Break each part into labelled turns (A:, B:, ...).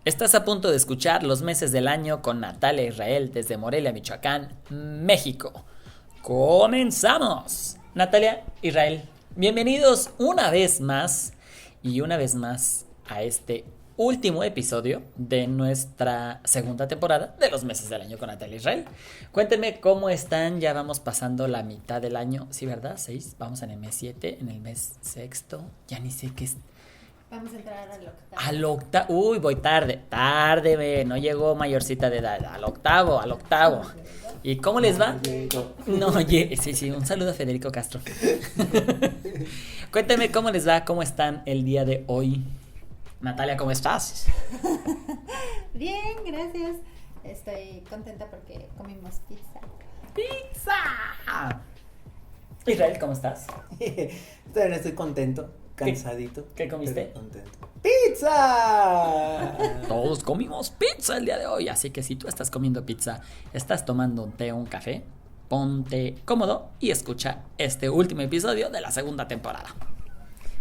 A: Estás a punto de escuchar Los Meses del Año con Natalia Israel desde Morelia, Michoacán, México. ¡Comenzamos! Natalia Israel, bienvenidos una vez más a este último episodio de nuestra segunda temporada de Los Meses del Año con Natalia Israel. Cuéntenme cómo están, ya vamos pasando la mitad del año, ¿sí verdad? 6, vamos en el mes 7, en el mes sexto, ya ni sé qué es.
B: Vamos a entrar al octavo.
A: Al octavo, uy, voy tarde, no llegó mayorcita de edad, al octavo. ¿Y cómo les va? No, oye, sí, un saludo a Federico Castro. Cuéntame cómo les va, cómo están el día de hoy. Natalia, ¿cómo estás?
B: Bien, gracias. Estoy contenta porque comimos pizza.
A: ¡Pizza! Israel, ¿cómo estás?
C: También estoy contento, cansadito.
A: ¿Qué comiste?
C: Pero contento. ¡Pizza!
A: Todos comimos pizza el día de hoy, así que si tú estás comiendo pizza, estás tomando un té o un café, ponte cómodo y escucha este último episodio de la segunda temporada.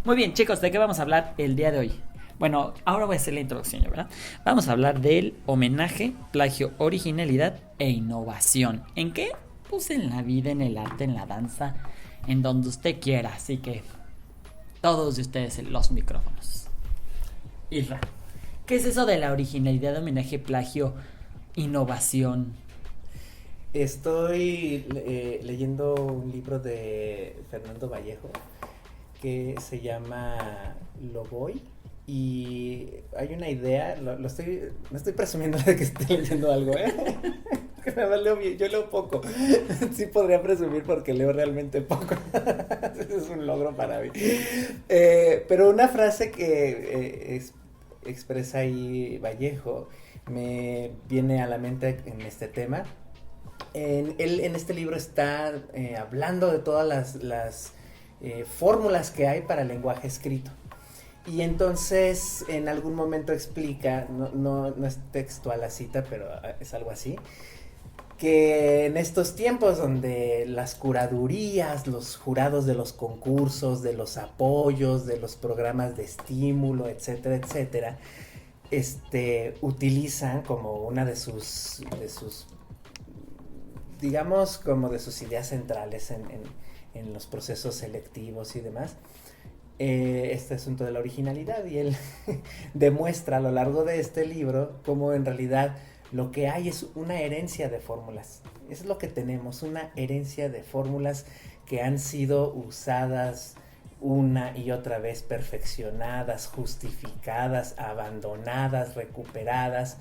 A: Muy bien, chicos, ¿de qué vamos a hablar el día de hoy? Bueno, ahora voy a hacer la introducción, ¿verdad? Vamos a hablar del homenaje, plagio, originalidad e innovación. ¿En qué? Pues en la vida, en el arte, en la danza, en donde usted quiera. Así que todos de ustedes en los micrófonos. Isra, ¿qué es eso de la originalidad, homenaje, plagio, innovación?
C: Estoy leyendo un libro de Fernando Vallejo que se llama Lo Voy. Y hay una idea, no estoy presumiendo de que estoy leyendo algo, yo leo poco, sí podría presumir porque leo realmente poco, es un logro para mí, pero una frase que expresa ahí Vallejo me viene a la mente en este tema. Él en este libro está hablando de todas las fórmulas que hay para el lenguaje escrito. Y entonces en algún momento explica, no es textual la cita, pero es algo así, que en estos tiempos donde las curadurías, los jurados de los concursos, de los apoyos, de los programas de estímulo, etcétera, utilizan como una de sus digamos, como de sus ideas centrales en los procesos selectivos y demás, este asunto de la originalidad, y él demuestra a lo largo de este libro cómo en realidad lo que hay es una herencia de fórmulas. Es lo que tenemos, una herencia de fórmulas que han sido usadas una y otra vez, perfeccionadas, justificadas, abandonadas, recuperadas,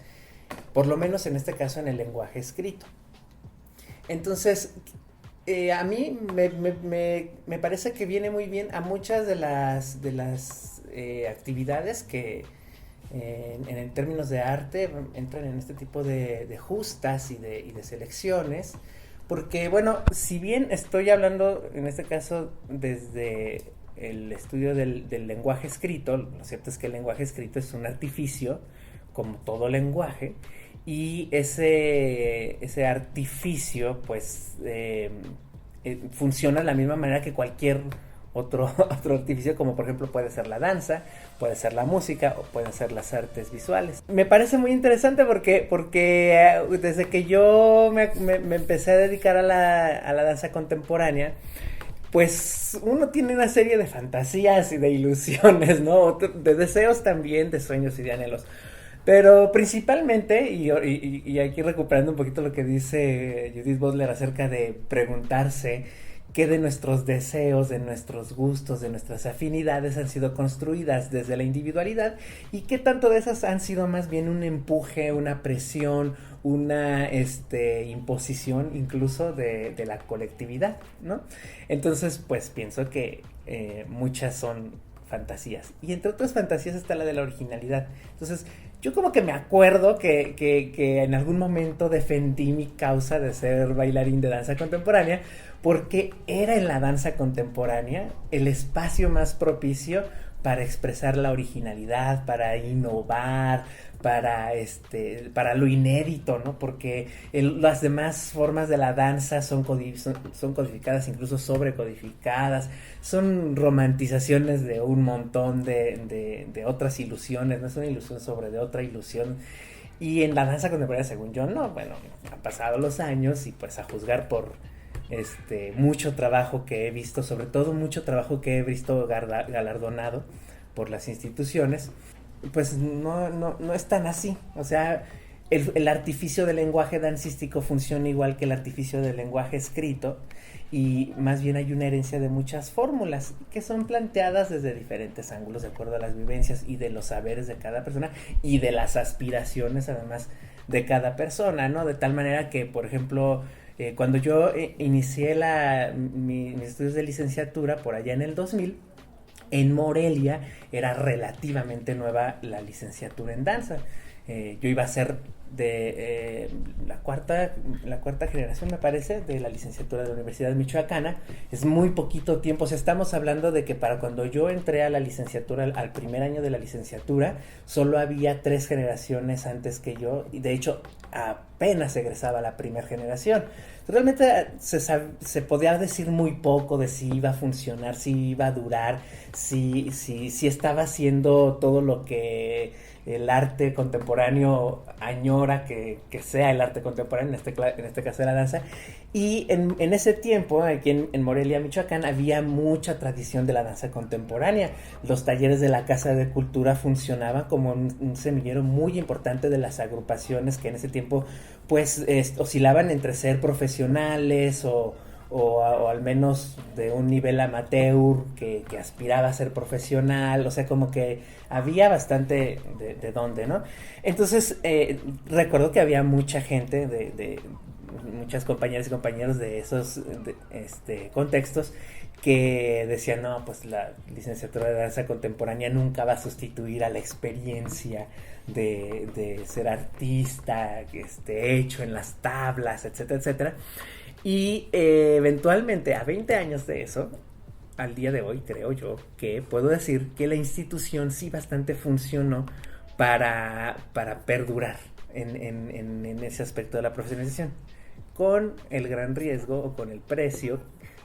C: por lo menos en este caso en el lenguaje escrito. Entonces, a mí me parece que viene muy bien a muchas de las actividades que en términos de arte entran en este tipo de justas y de selecciones, porque bueno, si bien estoy hablando en este caso desde el estudio del lenguaje escrito, lo cierto es que el lenguaje escrito es un artificio, como todo lenguaje, y ese artificio pues funciona de la misma manera que cualquier otro artificio, como por ejemplo puede ser la danza, puede ser la música o pueden ser las artes visuales. Me parece muy interesante porque desde que yo me empecé a dedicar a la danza contemporánea, pues uno tiene una serie de fantasías y de ilusiones, ¿no? De deseos también, de sueños y de anhelos. Pero principalmente, y aquí recuperando un poquito lo que dice Judith Butler acerca de preguntarse qué de nuestros deseos, de nuestros gustos, de nuestras afinidades han sido construidas desde la individualidad y qué tanto de esas han sido más bien un empuje, una presión, una imposición incluso de la colectividad, ¿no? Entonces, pues pienso que muchas son fantasías. Y entre otras fantasías está la de la originalidad. Entonces, yo como que me acuerdo que en algún momento defendí mi causa de ser bailarín de danza contemporánea porque era en la danza contemporánea el espacio más propicio para expresar la originalidad, para innovar, para lo inédito, ¿no? Porque las demás formas de la danza son codificadas, incluso sobrecodificadas, son romantizaciones de un montón de otras ilusiones, no es una ilusión sobre de otra ilusión. Y en la danza contemporánea, según yo, no, bueno, han pasado los años y pues a juzgar por mucho trabajo que he visto, sobre todo mucho trabajo que he visto galardonado por las instituciones, pues no es tan así. O sea, el artificio del lenguaje dancístico funciona igual que el artificio del lenguaje escrito, y más bien hay una herencia de muchas fórmulas que son planteadas desde diferentes ángulos de acuerdo a las vivencias y de los saberes de cada persona y de las aspiraciones además de cada persona, ¿no? De tal manera que, por ejemplo, cuando yo inicié mis estudios de licenciatura por allá en el 2000, en Morelia era relativamente nueva la licenciatura en danza. Yo iba a ser de la cuarta generación, me parece, de la licenciatura de la Universidad Michoacana. Es muy poquito tiempo, o sea, estamos hablando de que para cuando yo entré a la licenciatura, al primer año de la licenciatura, solo había 3 generaciones antes que yo, y de hecho apenas egresaba la primera generación. Realmente se podía decir muy poco de si iba a funcionar, si iba a durar, si estaba haciendo todo lo que el arte contemporáneo añora que sea el arte contemporáneo, en este caso la danza. Y en ese tiempo, aquí en Morelia, Michoacán, había mucha tradición de la danza contemporánea. Los talleres de la Casa de Cultura funcionaban como un semillero muy importante de las agrupaciones que en ese tiempo pues oscilaban entre ser profesionales o al menos de un nivel amateur que aspiraba a ser profesional. O sea, como que había bastante de dónde, ¿no? Entonces, recuerdo que había mucha gente de muchas compañeras y compañeros de esos contextos que decían, no, pues la licenciatura de danza contemporánea nunca va a sustituir a la experiencia de ser artista, hecho en las tablas, etcétera, etcétera. Y eventualmente, a 20 años de eso, al día de hoy, creo yo, que puedo decir que la institución sí bastante funcionó para perdurar en ese aspecto de la profesionalización, con el gran riesgo o con el precio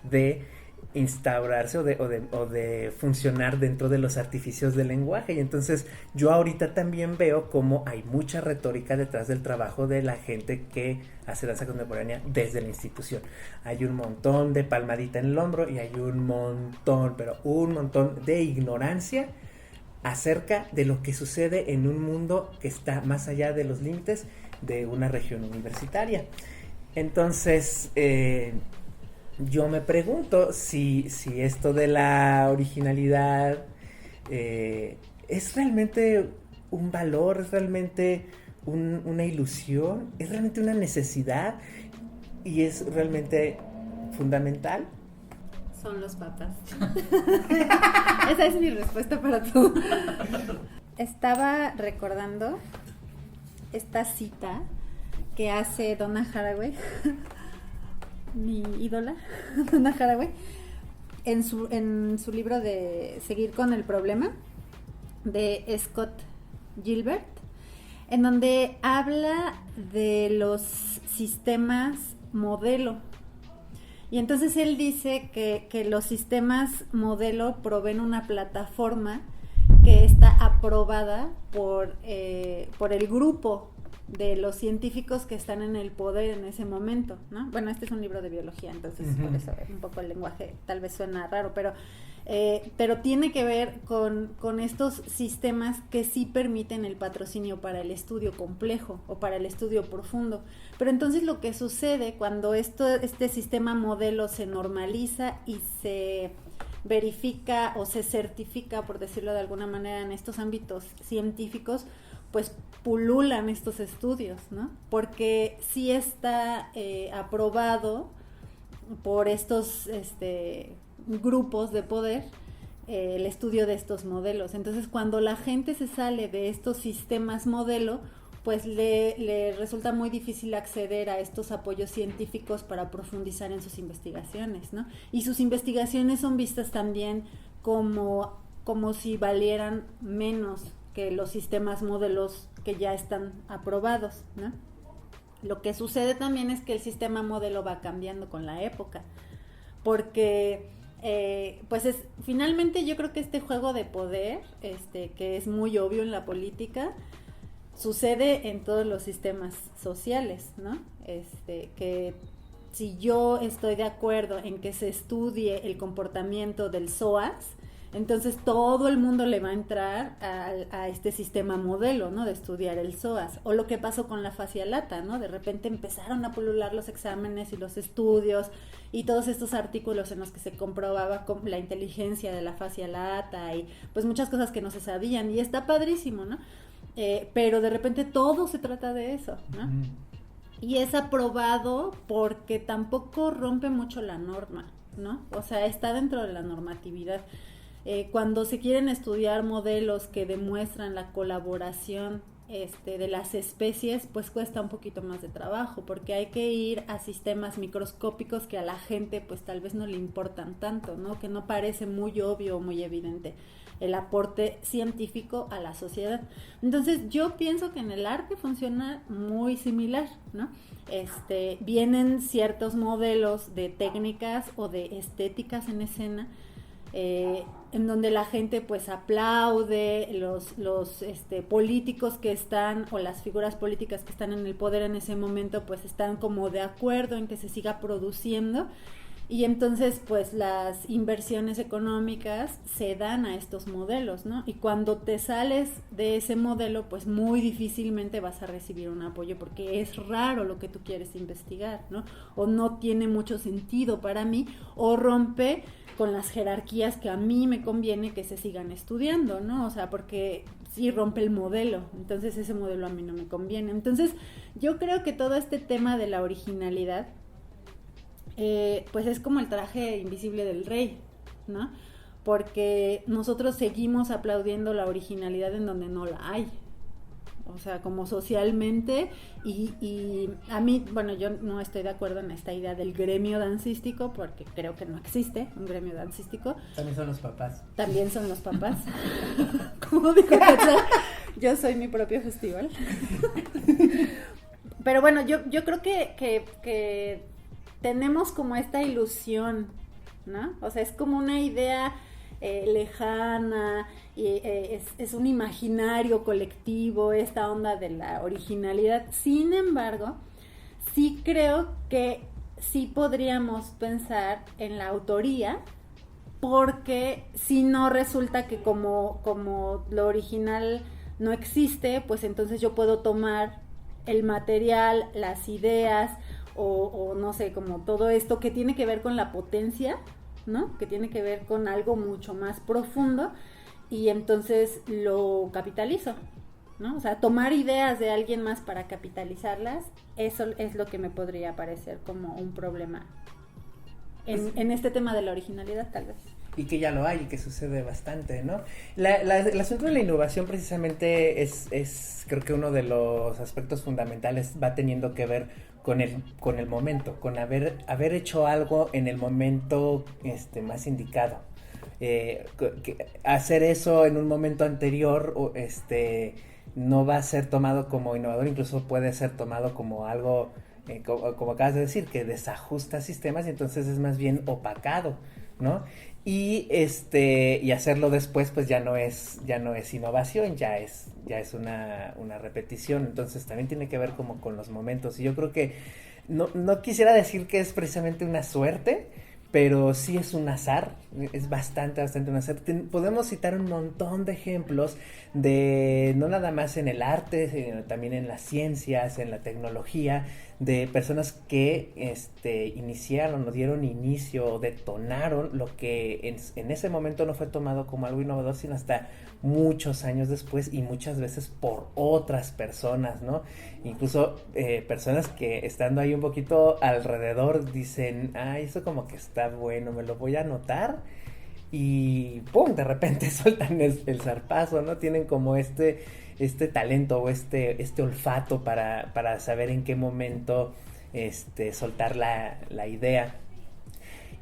C: de instaurarse o de funcionar dentro de los artificios del lenguaje. Y entonces yo ahorita también veo cómo hay mucha retórica detrás del trabajo de la gente que hace danza contemporánea desde la institución. Hay un montón de palmadita en el hombro y hay un montón de ignorancia acerca de lo que sucede en un mundo que está más allá de los límites de una región universitaria. Entonces, yo me pregunto si esto de la originalidad es realmente un valor, es realmente una ilusión, es realmente una necesidad y es realmente fundamental.
B: Son los papás. Esa es mi respuesta para tú. Estaba recordando esta cita que hace Donna Haraway, mi ídola, Donna Haraway, en su libro de Seguir con el problema, de Scott Gilbert, en donde habla de los sistemas modelo. Y entonces él dice que los sistemas modelo proveen una plataforma que está aprobada por el grupo de los científicos que están en el poder en ese momento, ¿no? Bueno, este es un libro de biología, entonces por eso un poco el lenguaje tal vez suena raro, pero tiene que ver con estos sistemas que sí permiten el patrocinio para el estudio complejo o para el estudio profundo. Pero entonces lo que sucede cuando este sistema modelo se normaliza y se verifica o se certifica, por decirlo de alguna manera, en estos ámbitos científicos, pues pululan estos estudios, ¿no? Porque sí está aprobado por estos grupos de poder el estudio de estos modelos. Entonces, cuando la gente se sale de estos sistemas modelo, pues le resulta muy difícil acceder a estos apoyos científicos para profundizar en sus investigaciones, ¿no? Y sus investigaciones son vistas también como como si valieran menos que los sistemas modelos que ya están aprobados, ¿no? Lo que sucede también es que el sistema modelo va cambiando con la época, porque pues finalmente yo creo que este juego de poder, que es muy obvio en la política, sucede en todos los sistemas sociales, ¿no? Que si yo estoy de acuerdo en que se estudie el comportamiento del psoas, entonces todo el mundo le va a entrar a este sistema modelo, ¿no? De estudiar el psoas. O lo que pasó con la fascia lata, ¿no? De repente empezaron a pulular los exámenes y los estudios y todos estos artículos en los que se comprobaba la inteligencia de la fascia lata y pues muchas cosas que no se sabían. Y está padrísimo, ¿no? Pero de repente todo se trata de eso, ¿no? Y es aprobado porque tampoco rompe mucho la norma, ¿no? O sea, está dentro de la normatividad. Cuando se quieren estudiar modelos que demuestran la colaboración de las especies, pues cuesta un poquito más de trabajo, porque hay que ir a sistemas microscópicos que a la gente pues tal vez no le importan tanto, ¿no? Que no parece muy obvio o muy evidente el aporte científico a la sociedad. Entonces yo pienso que en el arte funciona muy similar, ¿no? Vienen ciertos modelos de técnicas o de estéticas en escena, en donde la gente pues aplaude, los políticos que están o las figuras políticas que están en el poder en ese momento pues están como de acuerdo en que se siga produciendo, y entonces pues las inversiones económicas se dan a estos modelos, ¿no? Y cuando te sales de ese modelo pues muy difícilmente vas a recibir un apoyo porque es raro lo que tú quieres investigar, ¿no? O no tiene mucho sentido para mí, o rompe con las jerarquías que a mí me conviene que se sigan estudiando, ¿no? O sea, porque sí rompe el modelo, entonces ese modelo a mí no me conviene. Entonces, yo creo que todo este tema de la originalidad, pues es como el traje invisible del rey, ¿no? Porque nosotros seguimos aplaudiendo la originalidad en donde no la hay. O sea, como socialmente, y a mí, bueno, yo no estoy de acuerdo en esta idea del gremio dancístico, porque creo que no existe un gremio dancístico.
C: También son los papás.
B: También son los papás. Como dijo Petra, yo soy mi propio festival. Pero bueno, yo creo que tenemos como esta ilusión, ¿no? O sea, es como una idea lejana, y es un imaginario colectivo, esta onda de la originalidad. Sin embargo, sí creo que sí podríamos pensar en la autoría, porque si no resulta que como lo original no existe, pues entonces yo puedo tomar el material, las ideas o no sé, como todo esto que tiene que ver con la potencia, ¿no? Que tiene que ver con algo mucho más profundo, y entonces lo capitalizo, ¿no? O sea, tomar ideas de alguien más para capitalizarlas, eso es lo que me podría parecer como un problema en este tema de la originalidad, tal vez.
C: Y que ya lo hay y que sucede bastante, ¿no? El asunto de la innovación precisamente es creo que uno de los aspectos fundamentales va teniendo que ver con el momento, con haber hecho algo en el momento más indicado. Hacer eso en un momento anterior no va a ser tomado como innovador, incluso puede ser tomado como algo, como acabas de decir, que desajusta sistemas y entonces es más bien opacado, ¿no? Y hacerlo después pues ya no es innovación, ya es una repetición. Entonces también tiene que ver como con los momentos, y yo creo que no quisiera decir que es precisamente una suerte, pero sí es un azar, es bastante un azar. Podemos citar un montón de ejemplos de, no nada más en el arte, sino también en las ciencias, en la tecnología, de personas que iniciaron o dieron inicio o detonaron lo que en ese momento no fue tomado como algo innovador, sino hasta muchos años después, y muchas veces por otras personas, ¿no? Incluso personas que estando ahí un poquito alrededor dicen, eso como que está bueno, me lo voy a anotar, y ¡pum!, de repente sueltan el zarpazo, ¿no? Tienen como este talento o este olfato para saber en qué momento soltar la idea.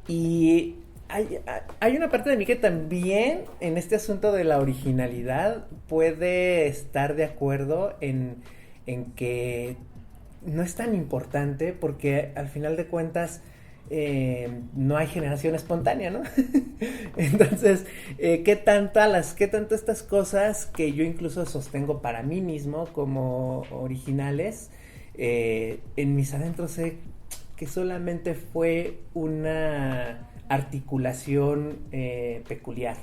C: Y hay una parte de mí que también en este asunto de la originalidad puede estar de acuerdo en que no es tan importante porque al final de cuentas no hay generación espontánea, ¿no? Entonces, ¿qué tanto estas cosas que yo incluso sostengo para mí mismo como originales, en mis adentros sé que solamente fue una articulación peculiar,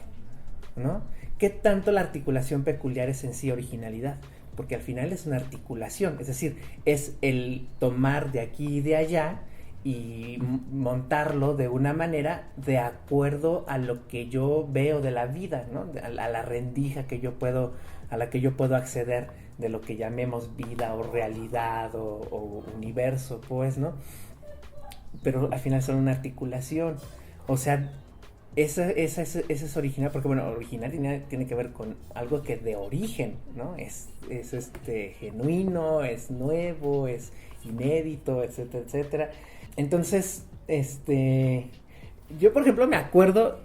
C: ¿no? ¿Qué tanto la articulación peculiar es en sí originalidad? Porque al final es una articulación, es decir, es el tomar de aquí y de allá y montarlo de una manera de acuerdo a lo que yo veo de la vida, ¿no? A la rendija a la que yo puedo acceder de lo que llamemos vida o realidad o universo, pues, ¿no? Pero al final son una articulación. O sea, esa es original, porque bueno, original tiene que ver con algo que de origen, ¿no? Es genuino, es nuevo, es inédito, etcétera, etcétera. Entonces, yo por ejemplo me acuerdo,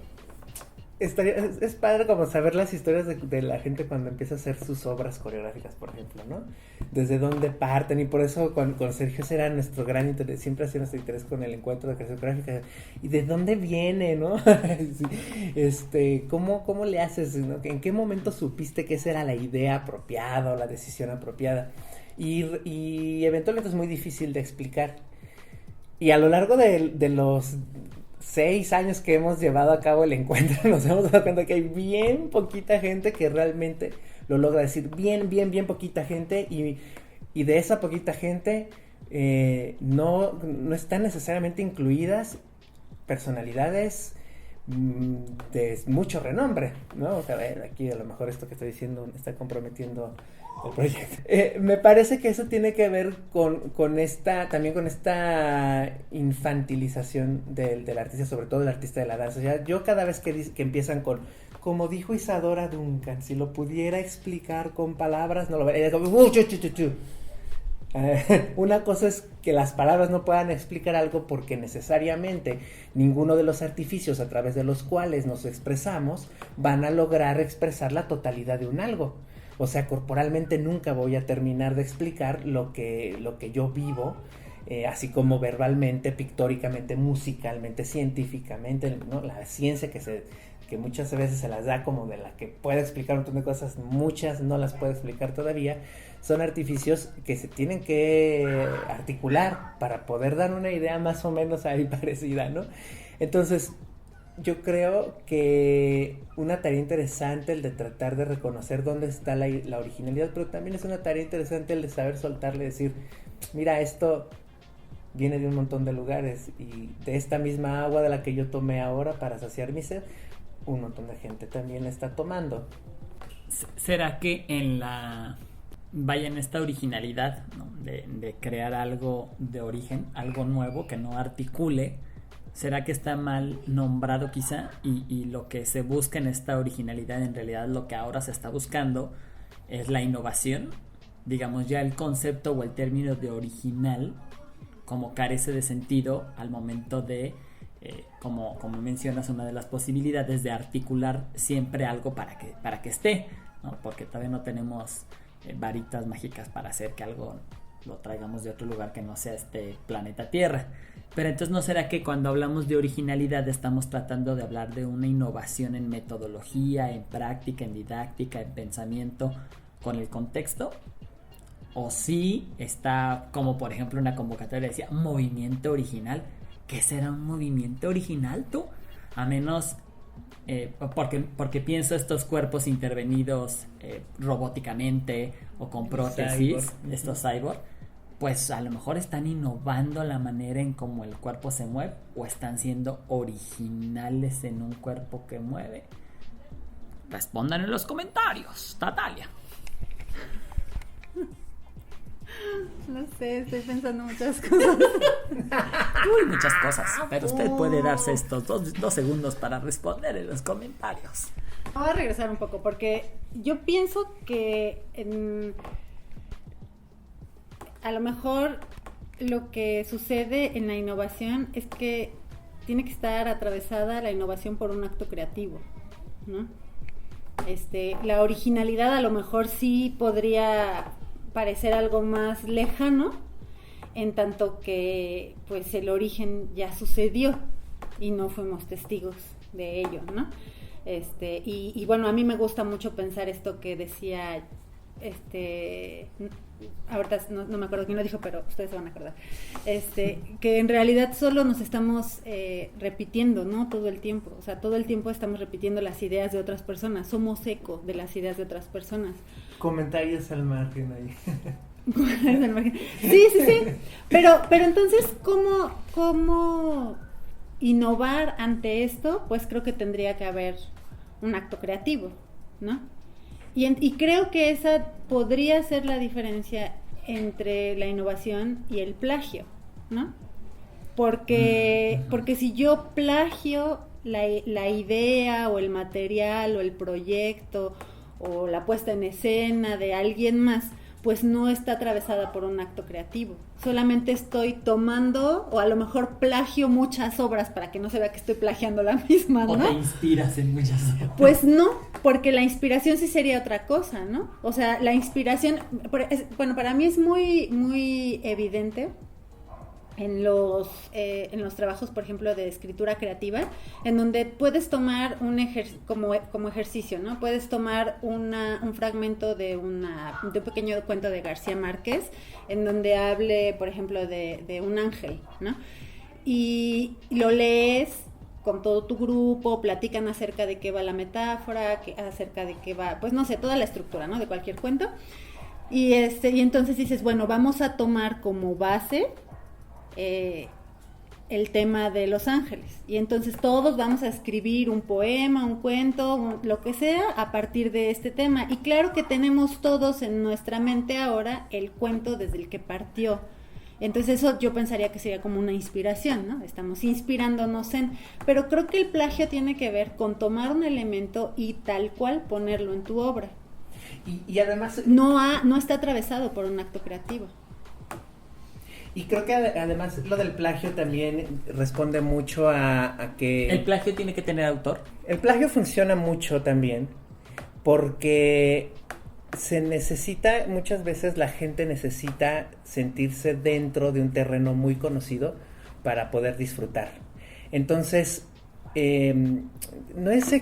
C: es padre como saber las historias de la gente cuando empieza a hacer sus obras coreográficas, por ejemplo, ¿no? Desde dónde parten, y por eso con Sergio era nuestro gran interés, siempre ha sido nuestro interés con el encuentro de creación gráfica, y de dónde viene, ¿no? ¿Cómo le haces, ¿no? ¿En qué momento supiste que esa era la idea apropiada o la decisión apropiada? Y eventualmente es muy difícil de explicar. Y a lo largo de los 6 años que hemos llevado a cabo el encuentro, nos hemos dado cuenta que hay bien poquita gente que realmente lo logra decir, bien poquita gente, y de esa poquita gente no están necesariamente incluidas personalidades de mucho renombre, ¿no? O sea, aquí a lo mejor esto que estoy diciendo está comprometiendo el proyecto. Me parece que eso tiene que ver con esta infantilización del artista, sobre todo del artista de la danza. O sea, yo cada vez que empiezan con, como dijo Isadora Duncan, si lo pudiera explicar con palabras, no lo vería. Una cosa es que las palabras no puedan explicar algo porque necesariamente ninguno de los artificios a través de los cuales nos expresamos van a lograr expresar la totalidad de un algo. O sea, corporalmente nunca voy a terminar de explicar lo que yo vivo, así como verbalmente, pictóricamente, musicalmente, científicamente, ¿no? La ciencia que muchas veces se las da como de la que puede explicar un montón de cosas, muchas no las puede explicar todavía, son artificios que se tienen que articular para poder dar una idea más o menos ahí parecida, ¿no? Entonces, yo creo que una tarea interesante el de tratar de reconocer dónde está la originalidad, pero también es una tarea interesante el de saber soltarle, decir, mira, esto viene de un montón de lugares y de esta misma agua de la que yo tomé ahora para saciar mi sed, un montón de gente también está tomando.
A: ¿Será que en esta originalidad, ¿no? de crear algo de origen, algo nuevo que no articule? ¿Será que está mal nombrado quizá? Y lo que se busca en esta originalidad, en realidad lo que ahora se está buscando es la innovación. Digamos, ya el concepto o el término de original como carece de sentido al momento de, como mencionas, una de las posibilidades de articular siempre algo para que esté, ¿no? Porque todavía no tenemos varitas mágicas para hacer que algo lo traigamos de otro lugar que no sea este planeta Tierra. Pero entonces, ¿no será que cuando hablamos de originalidad estamos tratando de hablar de una innovación en metodología, en práctica, en didáctica, en pensamiento con el contexto? O sí está, como por ejemplo una convocatoria decía, movimiento original. ¿Qué será un movimiento original, tú? A menos, porque pienso estos cuerpos intervenidos robóticamente o con prótesis, estos cyborg, pues a lo mejor están innovando la manera en cómo el cuerpo se mueve, o están siendo originales en un cuerpo que mueve. Respondan en los comentarios, Natalia.
B: No sé, estoy pensando muchas cosas.
A: Uy, muchas cosas. Pero usted puede darse estos dos segundos para responder en los comentarios.
B: Voy a regresar un poco porque yo pienso que a lo mejor lo que sucede en la innovación es que tiene que estar atravesada la innovación por un acto creativo, ¿no? La originalidad a lo mejor sí podría parecer algo más lejano, en tanto que pues el origen ya sucedió y no fuimos testigos de ello, ¿no? Y bueno, a mí me gusta mucho pensar esto que decía, ahorita no me acuerdo quién lo dijo, pero ustedes se van a acordar, que en realidad solo nos estamos repitiendo, ¿no? Todo el tiempo, o sea, todo el tiempo estamos repitiendo las ideas de otras personas, somos eco de las ideas de otras personas.
C: Comentarios al margen ahí.
B: Sí, pero entonces, ¿cómo innovar ante esto? Pues creo que tendría que haber un acto creativo, ¿no? Y creo que esa podría ser la diferencia entre la innovación y el plagio, ¿no? Porque si yo plagio la idea o el material o el proyecto o la puesta en escena de alguien más, pues no está atravesada por un acto creativo. Solamente estoy tomando, o a lo mejor plagio muchas obras para que no se vea que estoy plagiando la misma, ¿no?
A: O te inspiras en muchas obras.
B: Pues no, porque la inspiración sí sería otra cosa, ¿no? O sea, la inspiración, bueno, para mí es muy, muy evidente en los trabajos, por ejemplo, de escritura creativa, en donde puedes tomar como ejercicio, ¿no? Puedes tomar un fragmento de un pequeño cuento de García Márquez, en donde hable, por ejemplo, de un ángel, ¿no? Y lo lees con todo tu grupo, platican acerca de qué va la metáfora, acerca de qué va, pues no sé, toda la estructura, ¿no? De cualquier cuento. Y entonces dices, bueno, vamos a tomar como base el tema de los ángeles, y entonces todos vamos a escribir un poema, un cuento, lo que sea a partir de este tema, y claro que tenemos todos en nuestra mente ahora el cuento desde el que partió. Entonces eso yo pensaría que sería como una inspiración, ¿no? Estamos inspirándonos pero creo que el plagio tiene que ver con tomar un elemento y tal cual ponerlo en tu obra.
C: Y además
B: no está atravesado por un acto creativo.
C: Y creo que además lo del plagio también responde mucho a que...
A: ¿El plagio tiene que tener autor?
C: El plagio funciona mucho también porque se necesita, muchas veces la gente necesita sentirse dentro de un terreno muy conocido para poder disfrutar. Entonces, no es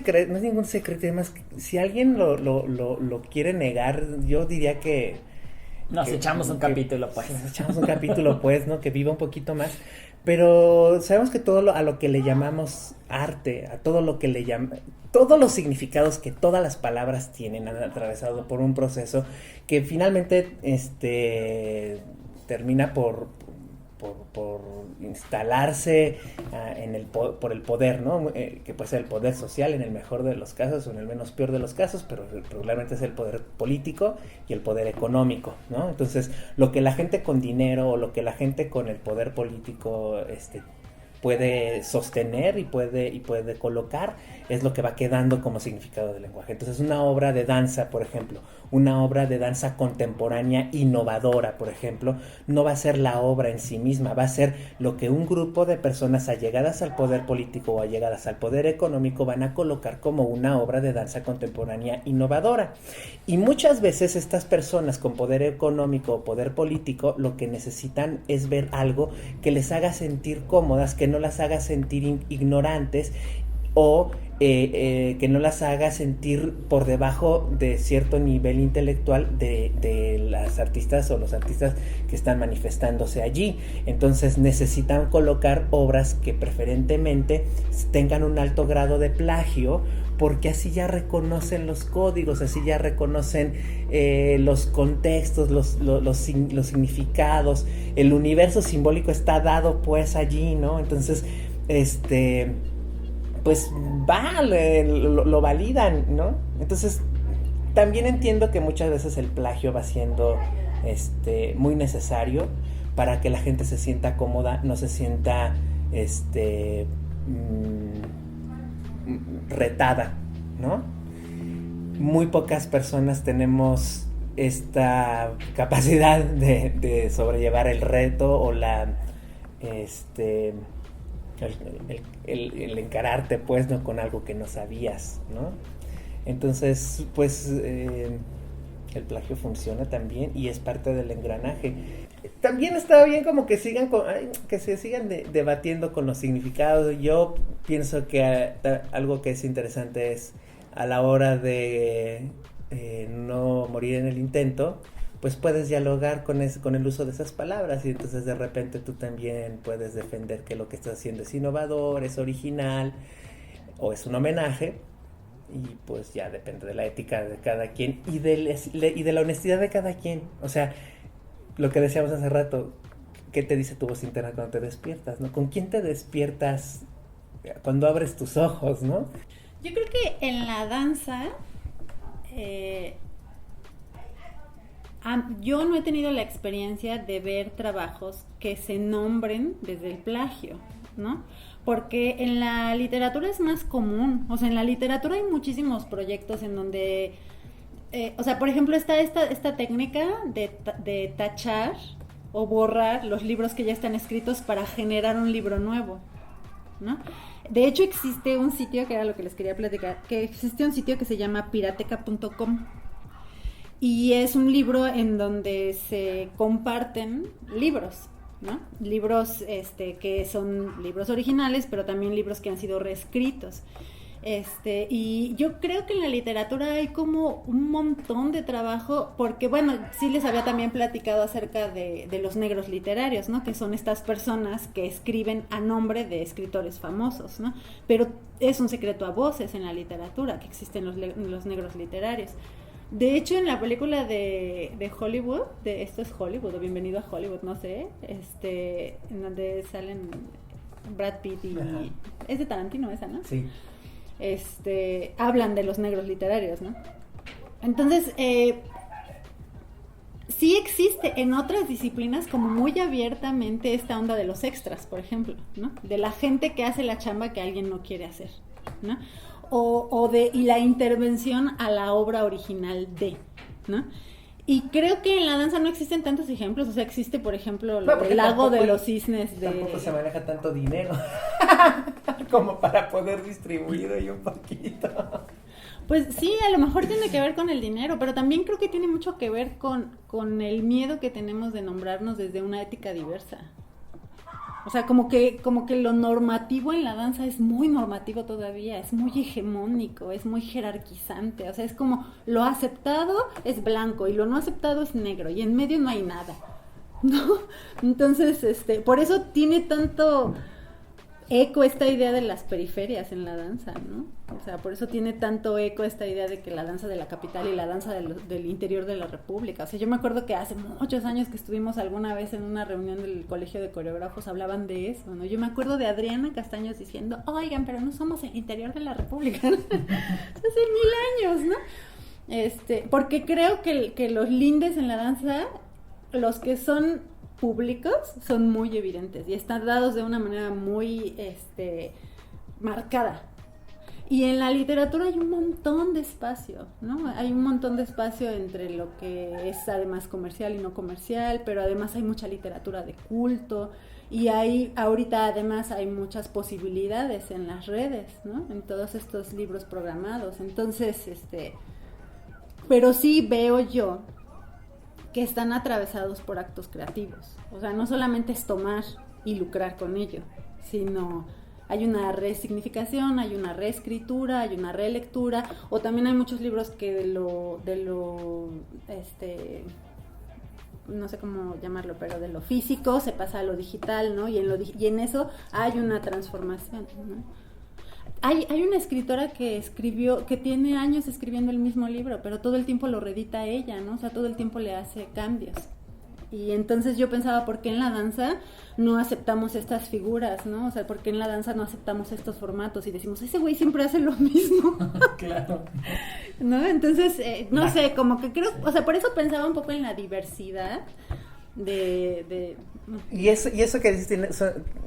C: ningún secreto. Además, si alguien lo quiere negar, yo diría que...
A: Nos echamos un capítulo, pues.
C: ¿no? Que viva un poquito más. Pero sabemos que a lo que le llamamos arte, a todo lo que le todos los significados que todas las palabras tienen, han atravesado por un proceso que finalmente termina por instalarse por el poder, ¿no? Que puede ser el poder social en el mejor de los casos o en el menos peor de los casos, pero regularmente es el poder político y el poder económico, ¿no? Entonces, lo que la gente con dinero o lo que la gente con el poder político puede sostener y puede colocar es lo que va quedando como significado del lenguaje. Entonces, una obra de danza, por ejemplo, una obra de danza contemporánea innovadora, por ejemplo, no va a ser la obra en sí misma, va a ser lo que un grupo de personas allegadas al poder político o allegadas al poder económico van a colocar como una obra de danza contemporánea innovadora. Y muchas veces estas personas con poder económico o poder político lo que necesitan es ver algo que les haga sentir cómodas, que no las haga sentir ignorantes o que no las haga sentir por debajo de cierto nivel intelectual de las artistas o los artistas que están manifestándose allí. Entonces necesitan colocar obras que preferentemente tengan un alto grado de plagio, porque así ya reconocen los códigos, así ya reconocen los contextos, los significados, el universo simbólico está dado pues allí, ¿no? Entonces, pues lo validan, ¿no? Entonces, también entiendo que muchas veces el plagio va siendo muy necesario para que la gente se sienta cómoda, no se sienta retada, ¿no? Muy pocas personas tenemos esta capacidad de sobrellevar el reto o el encararte, pues, ¿no? Con algo que no sabías, ¿no? Entonces, pues, el plagio funciona también y es parte del engranaje. También está bien como que se sigan debatiendo con los significados. Yo pienso que algo que es interesante es a la hora de no morir en el intento, pues puedes dialogar con el uso de esas palabras y entonces de repente tú también puedes defender que lo que estás haciendo es innovador, es original o es un homenaje. Y pues ya depende de la ética de cada quien y de la honestidad de cada quien. O sea, lo que decíamos hace rato, ¿qué te dice tu voz interna cuando te despiertas, no? ¿Con quién te despiertas cuando abres tus ojos, no?
B: Yo creo que en la danza, yo no he tenido la experiencia de ver trabajos que se nombren desde el plagio, ¿no? Porque en la literatura es más común, o sea, en la literatura hay muchísimos proyectos en donde, o sea, por ejemplo, está esta técnica de tachar o borrar los libros que ya están escritos para generar un libro nuevo, ¿no? De hecho, existe un sitio, que era lo que les quería platicar, que existe un sitio que se llama pirateca.com y es un libro en donde se comparten libros, ¿no? Libros que son libros originales, pero también libros que han sido reescritos. Y yo creo que en la literatura hay como un montón de trabajo, porque bueno, sí les había también platicado acerca de los negros literarios, ¿no? Que son estas personas que escriben a nombre de escritores famosos, ¿no? Pero es un secreto a voces en la literatura que existen los negros literarios. De hecho, en la película de Hollywood, de Esto es Hollywood, o Bienvenido a Hollywood, no sé, en donde salen Brad Pitt y... Ajá. Es de Tarantino esa, ¿no?
C: Sí.
B: Hablan de los negros literarios, ¿no? Entonces, sí existe en otras disciplinas como muy abiertamente esta onda de los extras, por ejemplo, ¿no? De la gente que hace la chamba que alguien no quiere hacer, ¿no? Y la intervención a la obra original ¿no? Y creo que en la danza no existen tantos ejemplos, o sea, existe, por ejemplo, el lago de los cisnes.
C: Tampoco se maneja tanto dinero como para poder distribuir ahí un poquito.
B: Pues sí, a lo mejor tiene que ver con el dinero, pero también creo que tiene mucho que ver con el miedo que tenemos de nombrarnos desde una ética diversa. O sea, como que lo normativo en la danza es muy normativo todavía, es muy hegemónico, es muy jerarquizante. O sea, es como lo aceptado es blanco y lo no aceptado es negro y en medio no hay nada, ¿no? Entonces, por eso tiene tanto eco esta idea de las periferias en la danza, ¿no? O sea, por eso tiene tanto eco esta idea de que la danza de la capital y la danza del interior de la república. O sea, yo me acuerdo que hace muchos años que estuvimos alguna vez en una reunión del colegio de coreógrafos, hablaban de eso, ¿no? Yo me acuerdo de Adriana Castaños diciendo, oigan, pero no somos el interior de la república. Hace 1000 años, ¿no? Porque creo que los lindes en la danza, los que son públicos, son muy evidentes y están dados de una manera muy marcada. Y en la literatura hay un montón de espacio, ¿no? Hay un montón de espacio entre lo que es además comercial y no comercial, pero además hay mucha literatura de culto y ahorita además hay muchas posibilidades en las redes, ¿no? En todos estos libros programados. Entonces, pero sí veo yo que están atravesados por actos creativos. O sea, no solamente es tomar y lucrar con ello, sino hay una resignificación, hay una reescritura, hay una relectura, o también hay muchos libros que de lo no sé cómo llamarlo, pero de lo físico se pasa a lo digital, ¿no? Y en eso hay una transformación, ¿no? Hay una escritora que tiene años escribiendo el mismo libro, pero todo el tiempo lo reedita ella, ¿no? O sea, todo el tiempo le hace cambios. Y entonces yo pensaba, ¿por qué en la danza no aceptamos estas figuras, no? O sea, ¿por qué en la danza no aceptamos estos formatos? Y decimos, ese güey siempre hace lo mismo.
C: Claro.
B: ¿No? Entonces, no sé, como que creo, o sea, por eso pensaba un poco en la diversidad
C: Y eso que dices,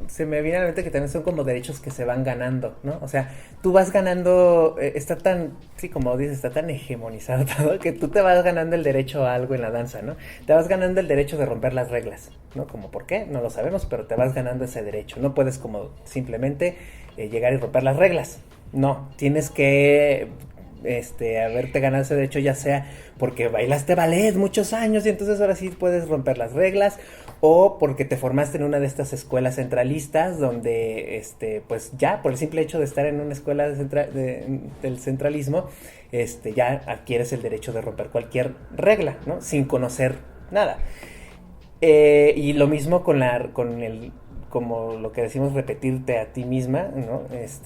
C: se me viene a la mente que también son como derechos que se van ganando, ¿no? O sea, tú vas ganando, está tan, sí, como dices, está tan hegemonizado todo, que tú te vas ganando el derecho a algo en la danza, ¿no? Te vas ganando el derecho de romper las reglas, ¿no? Como por qué, no lo sabemos, pero te vas ganando ese derecho. No puedes como simplemente llegar y romper las reglas. No, tienes que haberte ganado ese derecho, ya sea porque bailaste ballet muchos años y entonces ahora sí puedes romper las reglas, o porque te formaste en una de estas escuelas centralistas donde pues ya por el simple hecho de estar en una escuela del centralismo, ya adquieres el derecho de romper cualquier regla, ¿no? Sin conocer nada. Y lo mismo como lo que decimos, repetirte a ti misma, ¿no?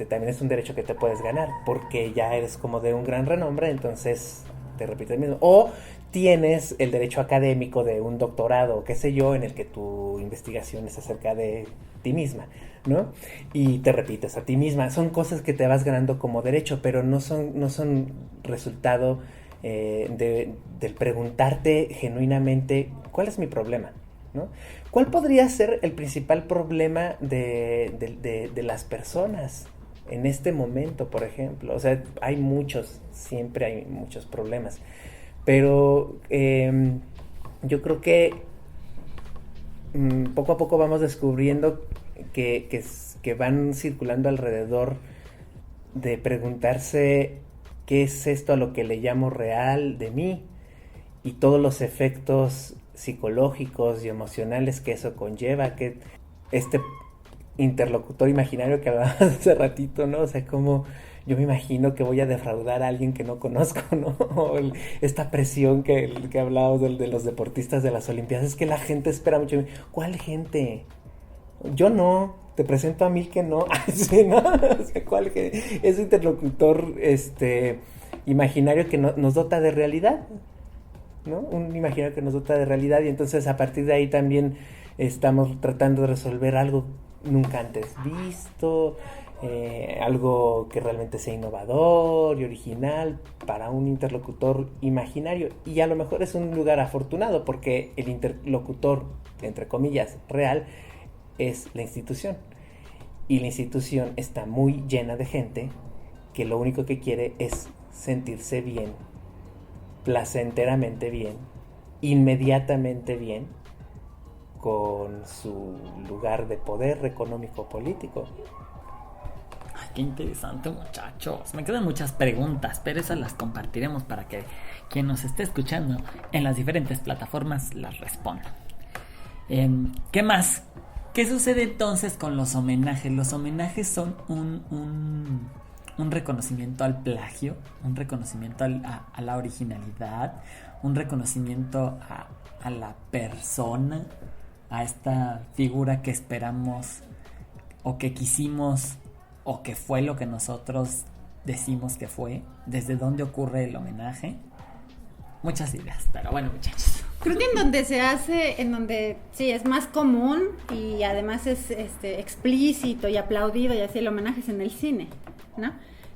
C: También es un derecho que te puedes ganar, porque ya eres como de un gran renombre, entonces te repites mismo. O tienes el derecho académico de un doctorado, qué sé yo, en el que tu investigación es acerca de ti misma, ¿no? Y te repites a ti misma. Son cosas que te vas ganando como derecho, pero no son resultado del preguntarte genuinamente, ¿cuál es mi problema? ¿No? ¿Cuál podría ser el principal problema de las personas en este momento, por ejemplo? O sea, siempre hay muchos problemas, pero yo creo que poco a poco vamos descubriendo que van circulando alrededor de preguntarse qué es esto a lo que le llamo real de mí, y todos los efectos psicológicos y emocionales que eso conlleva, que este interlocutor imaginario que hablábamos hace ratito, ¿no? O sea, como yo me imagino que voy a defraudar a alguien que no conozco, ¿no? O esta presión que hablábamos de los deportistas de las Olimpiadas, es que la gente espera mucho. ¿Cuál gente? Yo no, te presento a mí que no. Sí, ¿no? O sea, ¿cuál gente? Ese interlocutor imaginario que nos dota de realidad, ¿no? Un imaginario que nos dota de realidad, y entonces a partir de ahí también estamos tratando de resolver algo nunca antes visto, algo que realmente sea innovador y original para un interlocutor imaginario, y a lo mejor es un lugar afortunado porque el interlocutor, entre comillas, real es la institución, y la institución está muy llena de gente que lo único que quiere es sentirse bien, placenteramente bien, inmediatamente bien, con su lugar de poder económico-político.
A: Ay, qué interesante, muchachos. Me quedan muchas preguntas, pero esas las compartiremos para que quien nos esté escuchando en las diferentes plataformas las responda. ¿Qué más? ¿Qué sucede entonces con los homenajes? Los homenajes son un reconocimiento al plagio, un reconocimiento a la originalidad, un reconocimiento a la persona, a esta figura que esperamos o que quisimos o que fue lo que nosotros decimos que fue. ¿Desde dónde ocurre el homenaje? Muchas ideas, pero bueno, muchachos.
B: Creo que en donde sí es más común y además es explícito y aplaudido y así, el homenaje es en el cine, ¿no?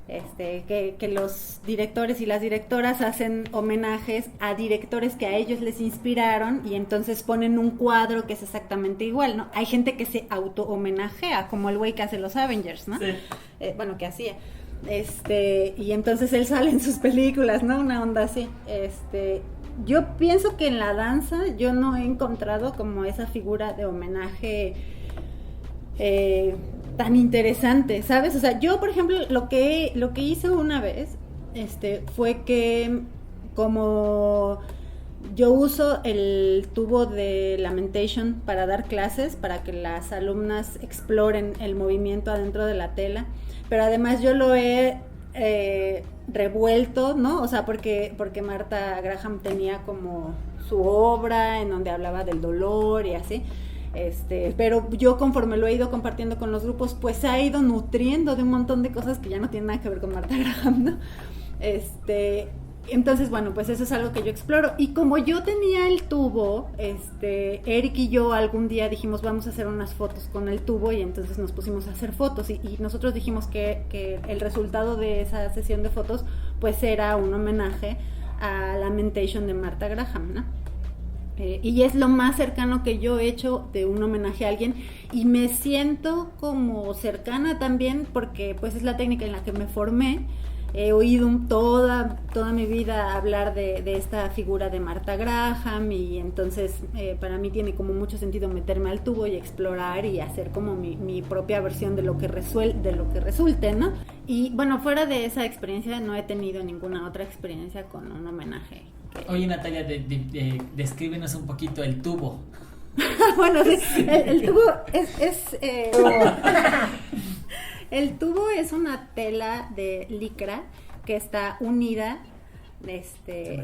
B: Que los directores y las directoras hacen homenajes a directores que a ellos les inspiraron, y entonces ponen un cuadro que es exactamente igual, ¿no? Hay gente que se auto-homenajea, como el güey que hace los Avengers, ¿no? Sí. Bueno, que hacía. Y entonces él sale en sus películas, ¿no? Una onda así. Yo pienso que en la danza yo no he encontrado como esa figura de homenaje tan interesante, ¿sabes? O sea, yo, por ejemplo, lo que hice una vez fue que, como yo uso el tubo de Lamentation para dar clases, para que las alumnas exploren el movimiento adentro de la tela, pero además yo lo he revuelto, ¿no? O sea, porque Martha Graham tenía como su obra en donde hablaba del dolor y así. Pero yo, conforme lo he ido compartiendo con los grupos, pues se ha ido nutriendo de un montón de cosas que ya no tienen nada que ver con Martha Graham, ¿no? Entonces, bueno, pues eso es algo que yo exploro. Y como yo tenía el tubo, Eric y yo algún día dijimos, vamos a hacer unas fotos con el tubo, y entonces nos pusimos a hacer fotos, y nosotros dijimos que el resultado de esa sesión de fotos pues era un homenaje a Lamentation de Martha Graham, ¿no? Y es lo más cercano que yo he hecho de un homenaje a alguien, y me siento como cercana también porque pues es la técnica en la que me formé. He oído toda mi vida hablar de esta figura de Martha Graham, y entonces para mí tiene como mucho sentido meterme al tubo y explorar y hacer como mi propia versión de lo que resulte, ¿no? Y bueno, fuera de esa experiencia no he tenido ninguna otra experiencia con un homenaje.
A: Oye, Natalia, descríbenos un poquito el tubo.
B: Bueno, sí, el tubo es el tubo es una tela de licra que está unida de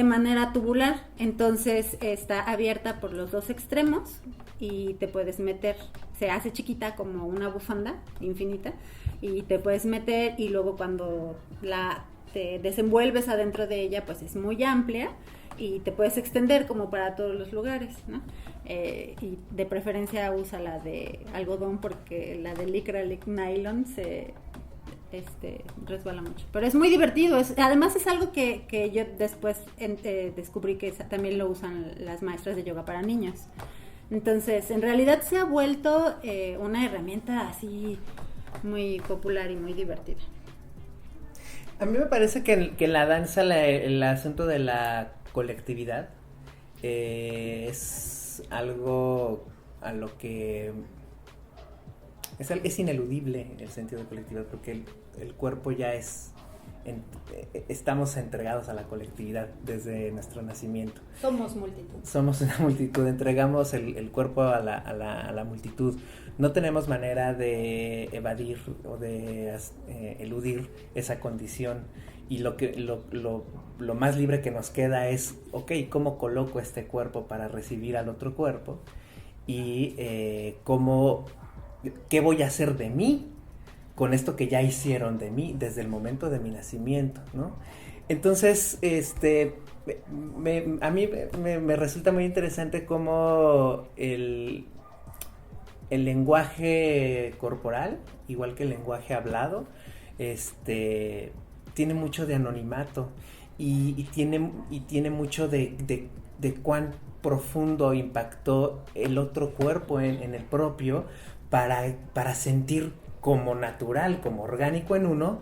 B: manera tubular. Entonces está abierta por los dos extremos y te puedes meter, se hace chiquita como una bufanda infinita, y te puedes meter, y luego cuando te desenvuelves adentro de ella, pues es muy amplia y te puedes extender como para todos los lugares, ¿no? Y de preferencia usa la de algodón, porque la de licra nylon se resbala mucho, pero es muy divertido. Además es algo que yo después descubrí que también lo usan las maestras de yoga para niños. Entonces en realidad se ha vuelto una herramienta así muy popular y muy divertida.
C: A mí me parece que en la danza el asunto de la colectividad es algo a lo que es ineludible en el sentido de colectividad, porque el cuerpo ya estamos entregados a la colectividad desde nuestro nacimiento.
B: Somos multitud.
C: Somos una multitud, entregamos el cuerpo a la multitud. No tenemos manera de evadir o de eludir esa condición, y lo más libre que nos queda es, ok, ¿cómo coloco este cuerpo para recibir al otro cuerpo? Y ¿qué voy a hacer de mí con esto que ya hicieron de mí desde el momento de mi nacimiento, ¿no? Entonces, a mí me resulta muy interesante cómo el lenguaje corporal, igual que el lenguaje hablado, tiene mucho de anonimato y tiene mucho de cuán profundo impactó el otro cuerpo en el propio para sentir como natural, como orgánico en uno,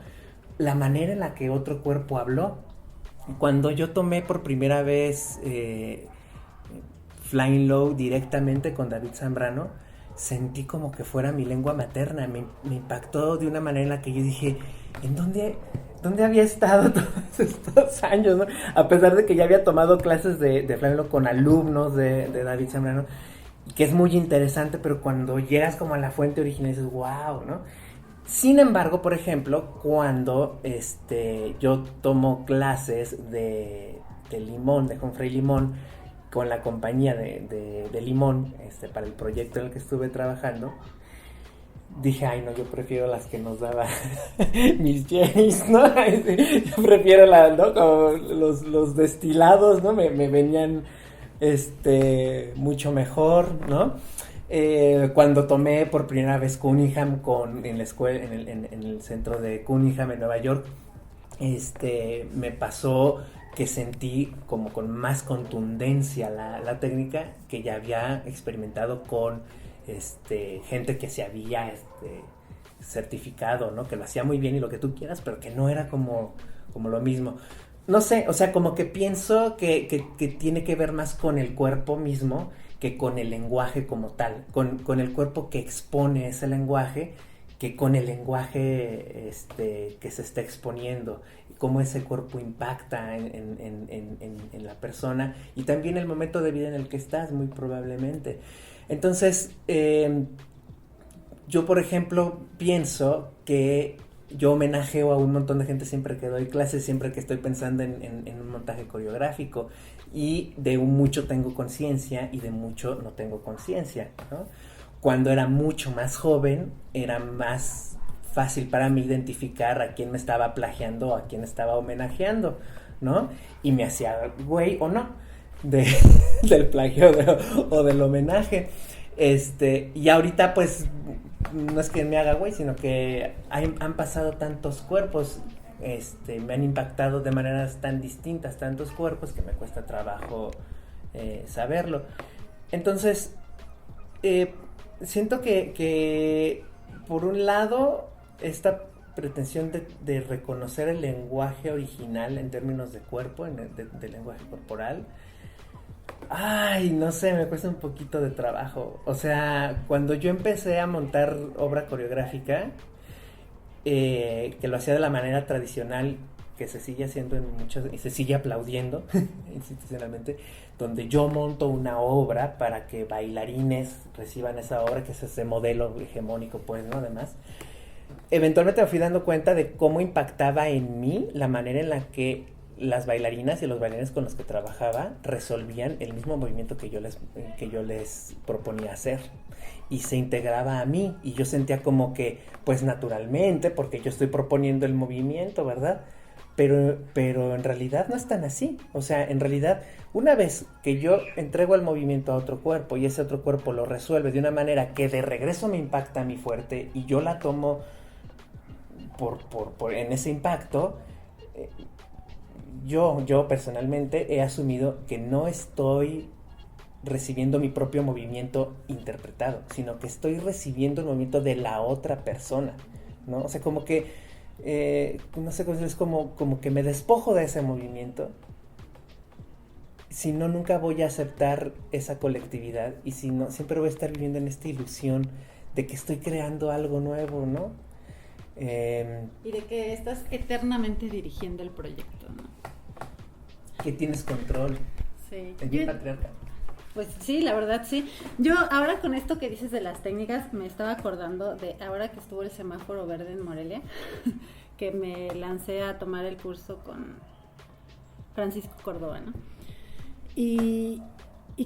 C: la manera en la que otro cuerpo habló. Cuando yo tomé por primera vez Flying Low directamente con David Zambrano, sentí como que fuera mi lengua materna. Me impactó de una manera en la que yo dije, ¿en dónde había estado todos estos años, ¿no? A pesar de que ya había tomado clases de Flying Low con alumnos de David Zambrano, que es muy interesante, pero cuando llegas como a la fuente original dices, wow, ¿no? Sin embargo, por ejemplo, cuando yo tomo clases de Limón, de Humphrey Limón, con la compañía de Limón, para el proyecto en el que estuve trabajando, dije, ay no, yo prefiero las que nos daba Miss James, ¿no? Yo prefiero ¿no? Como los destilados, ¿no? Me venían mucho mejor, ¿no? Cuando tomé por primera vez Cunningham en la escuela, en el centro de Cunningham en Nueva York, me pasó que sentí como con más contundencia la técnica que ya había experimentado con gente que se había certificado, ¿no? Que lo hacía muy bien y lo que tú quieras, pero que no era como lo mismo. No sé, o sea, como que pienso que tiene que ver más con el cuerpo mismo que con el lenguaje como tal, con el cuerpo que expone ese lenguaje, que con el lenguaje que se está exponiendo, cómo ese cuerpo impacta en la persona, y también el momento de vida en el que estás, muy probablemente. Entonces, yo por ejemplo pienso que yo homenajeo a un montón de gente siempre que doy clases, siempre que estoy pensando en un montaje coreográfico, y de mucho tengo conciencia y de mucho no tengo conciencia, ¿no? Cuando era mucho más joven, era más fácil para mí identificar a quién me estaba plagiando o a quién estaba homenajeando, ¿no? Y me hacía güey o no del plagio o del homenaje. Y ahorita pues no es que me haga güey, sino que han pasado tantos cuerpos, me han impactado de maneras tan distintas tantos cuerpos que me cuesta trabajo saberlo. Entonces, siento que por un lado, esta pretensión de reconocer el lenguaje original en términos de cuerpo, de lenguaje corporal, ay, no sé, me cuesta un poquito de trabajo. O sea, cuando yo empecé a montar obra coreográfica, que lo hacía de la manera tradicional, que se sigue haciendo en muchos, y se sigue aplaudiendo institucionalmente, donde yo monto una obra para que bailarines reciban esa obra, que es ese modelo hegemónico, pues, ¿no? Además, eventualmente me fui dando cuenta de cómo impactaba en mí la manera en la que las bailarinas y los bailarines con los que trabajaba resolvían el mismo movimiento que yo les proponía hacer, y se integraba a mí, y yo sentía como que, pues naturalmente, porque yo estoy proponiendo el movimiento, ¿verdad? Pero en realidad no es tan así. O sea, en realidad, una vez que yo entrego el movimiento a otro cuerpo y ese otro cuerpo lo resuelve de una manera que de regreso me impacta a mí fuerte, y yo la tomo en ese impacto, yo personalmente he asumido que no estoy recibiendo mi propio movimiento interpretado, sino que estoy recibiendo el movimiento de la otra persona, ¿no? O sea, como que, no sé, es como que me despojo de ese movimiento, si no, nunca voy a aceptar esa colectividad, y si no, siempre voy a estar viviendo en esta ilusión de que estoy creando algo nuevo, ¿no?
B: Y de que estás eternamente dirigiendo el proyecto, ¿no?
C: Que tienes control.
B: Sí.
C: En mi patriarca.
B: Pues sí, la verdad sí. Yo ahora con esto que dices de las técnicas me estaba acordando de ahora que estuvo el semáforo verde en Morelia, que me lancé a tomar el curso con Francisco Córdoba, ¿no? Y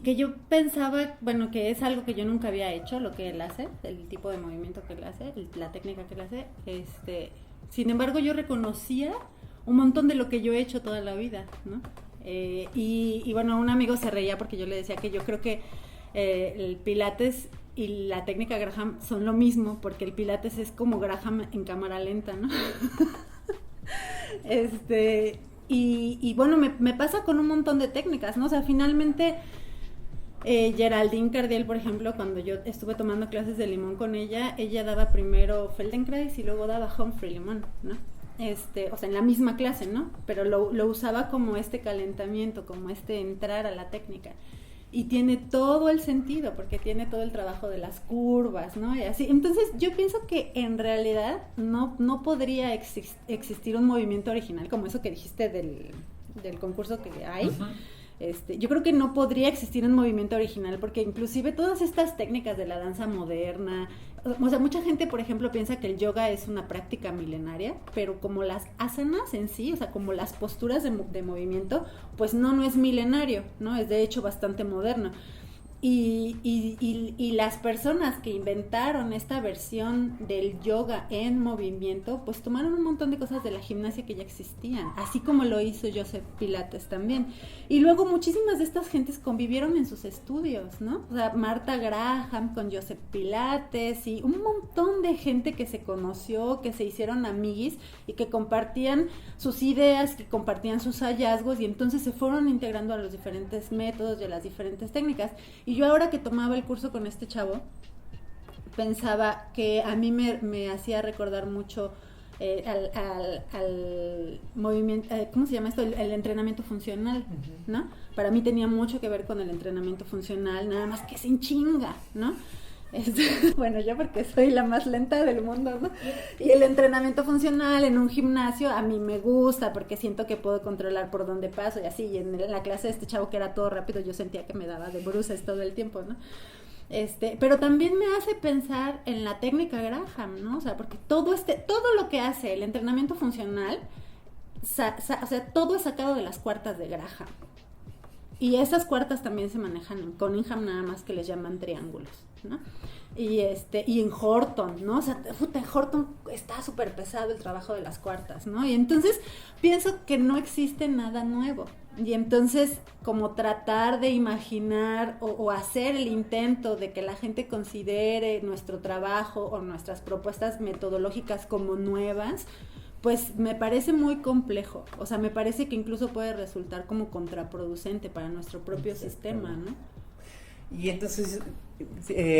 B: que yo pensaba, bueno, que es algo que yo nunca había hecho, lo que él hace, el tipo de movimiento que él hace, la técnica que él hace, sin embargo yo reconocía un montón de lo que yo he hecho toda la vida, ¿no? Y bueno, un amigo se reía porque yo le decía que yo creo que el Pilates y la técnica Graham son lo mismo, porque el Pilates es como Graham en cámara lenta, ¿no? Y bueno, me pasa con un montón de técnicas, ¿no? O sea, finalmente Geraldine Cardiel, por ejemplo, cuando yo estuve tomando clases de limón con ella daba primero Feldenkrais y luego daba Humphrey Limón, ¿no? O sea, en la misma clase, ¿no? Pero lo usaba como calentamiento, como entrar a la técnica. Y tiene todo el sentido, porque tiene todo el trabajo de las curvas, ¿no? Y así. Entonces, yo pienso que en realidad no podría existir un movimiento original, como eso que dijiste del concurso que hay. Uh-huh. Yo creo que no podría existir un movimiento original, porque inclusive todas estas técnicas de la danza moderna, o sea, mucha gente, por ejemplo, piensa que el yoga es una práctica milenaria, pero como las asanas en sí, o sea, como las posturas de movimiento, pues no es milenario, ¿no? Es de hecho bastante moderno. Y las personas que inventaron esta versión del yoga en movimiento, pues tomaron un montón de cosas de la gimnasia que ya existían, así como lo hizo Joseph Pilates también. Y luego muchísimas de estas gentes convivieron en sus estudios, ¿no? O sea, Martha Graham con Joseph Pilates y un montón de gente que se conoció, que se hicieron amiguis y que compartían sus ideas, que compartían sus hallazgos, y entonces se fueron integrando a los diferentes métodos y a las diferentes técnicas. Y yo ahora que tomaba el curso con este chavo, pensaba que a mí me hacía recordar mucho al movimiento, ¿cómo se llama esto? El entrenamiento funcional, ¿no? Para mí tenía mucho que ver con el entrenamiento funcional, nada más que sin chinga, ¿no? Bueno, yo porque soy la más lenta del mundo, ¿no? Y el entrenamiento funcional en un gimnasio a mí me gusta porque siento que puedo controlar por dónde paso y así. Y en la clase de este chavo que era todo rápido, yo sentía que me daba de bruces todo el tiempo, ¿no? Pero también me hace pensar en la técnica Graham, ¿no? O sea, porque todo lo que hace el entrenamiento funcional, o sea, todo es sacado de las cuartas de Graham. Y esas cuartas también se manejan en Cunningham, nada más que les llaman triángulos, ¿no? Y en Horton, ¿no? O sea, en Horton está súper pesado el trabajo de las cuartas, ¿no? Y entonces pienso que no existe nada nuevo. Y entonces, como tratar de imaginar o hacer el intento de que la gente considere nuestro trabajo o nuestras propuestas metodológicas como nuevas, pues me parece muy complejo. O sea, me parece que incluso puede resultar como contraproducente para nuestro propio sistema, ¿no?
C: Y entonces,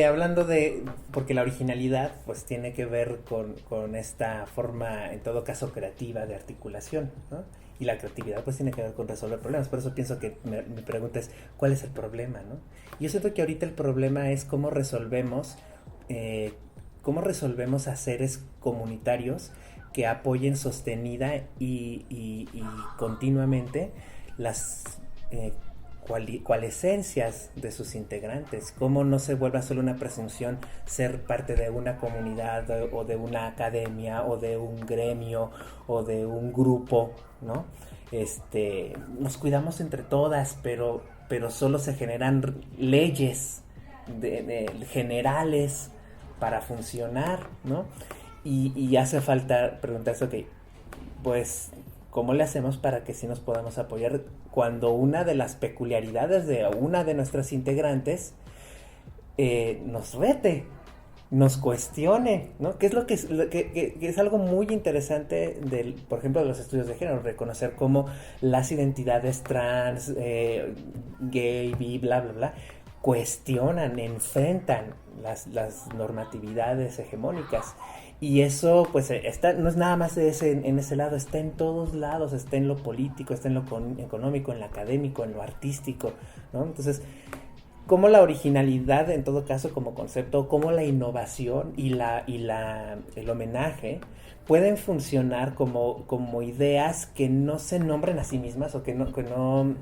C: hablando de, porque la originalidad pues tiene que ver con esta forma, en todo caso, creativa de articulación, ¿no? Y la creatividad pues tiene que ver con resolver problemas. Por eso pienso que mi pregunta es, ¿cuál es el problema, no? Y yo siento que ahorita el problema es cómo resolvemos a seres comunitarios que apoyen sostenida y continuamente las cualescencias de sus integrantes, cómo no se vuelva solo una presunción ser parte de una comunidad o de una academia o de un gremio o de un grupo, ¿no? Nos cuidamos entre todas, pero solo se generan leyes generales para funcionar, ¿no? Y hace falta preguntarse, ok, pues, ¿cómo le hacemos para que sí nos podamos apoyar cuando una de las peculiaridades de una de nuestras integrantes nos rete, nos cuestione, ¿no? Que es lo que es algo muy interesante por ejemplo, de los estudios de género, reconocer cómo las identidades trans, gay, bi, bla, bla, bla, cuestionan, enfrentan las normatividades hegemónicas. Y eso, pues, no es nada más en ese lado, está en todos lados, está en lo político, está en lo económico, en lo académico, en lo artístico, ¿no? Entonces, cómo la originalidad, en todo caso, como concepto, cómo la innovación y el homenaje pueden funcionar como ideas que no se nombren a sí mismas o que no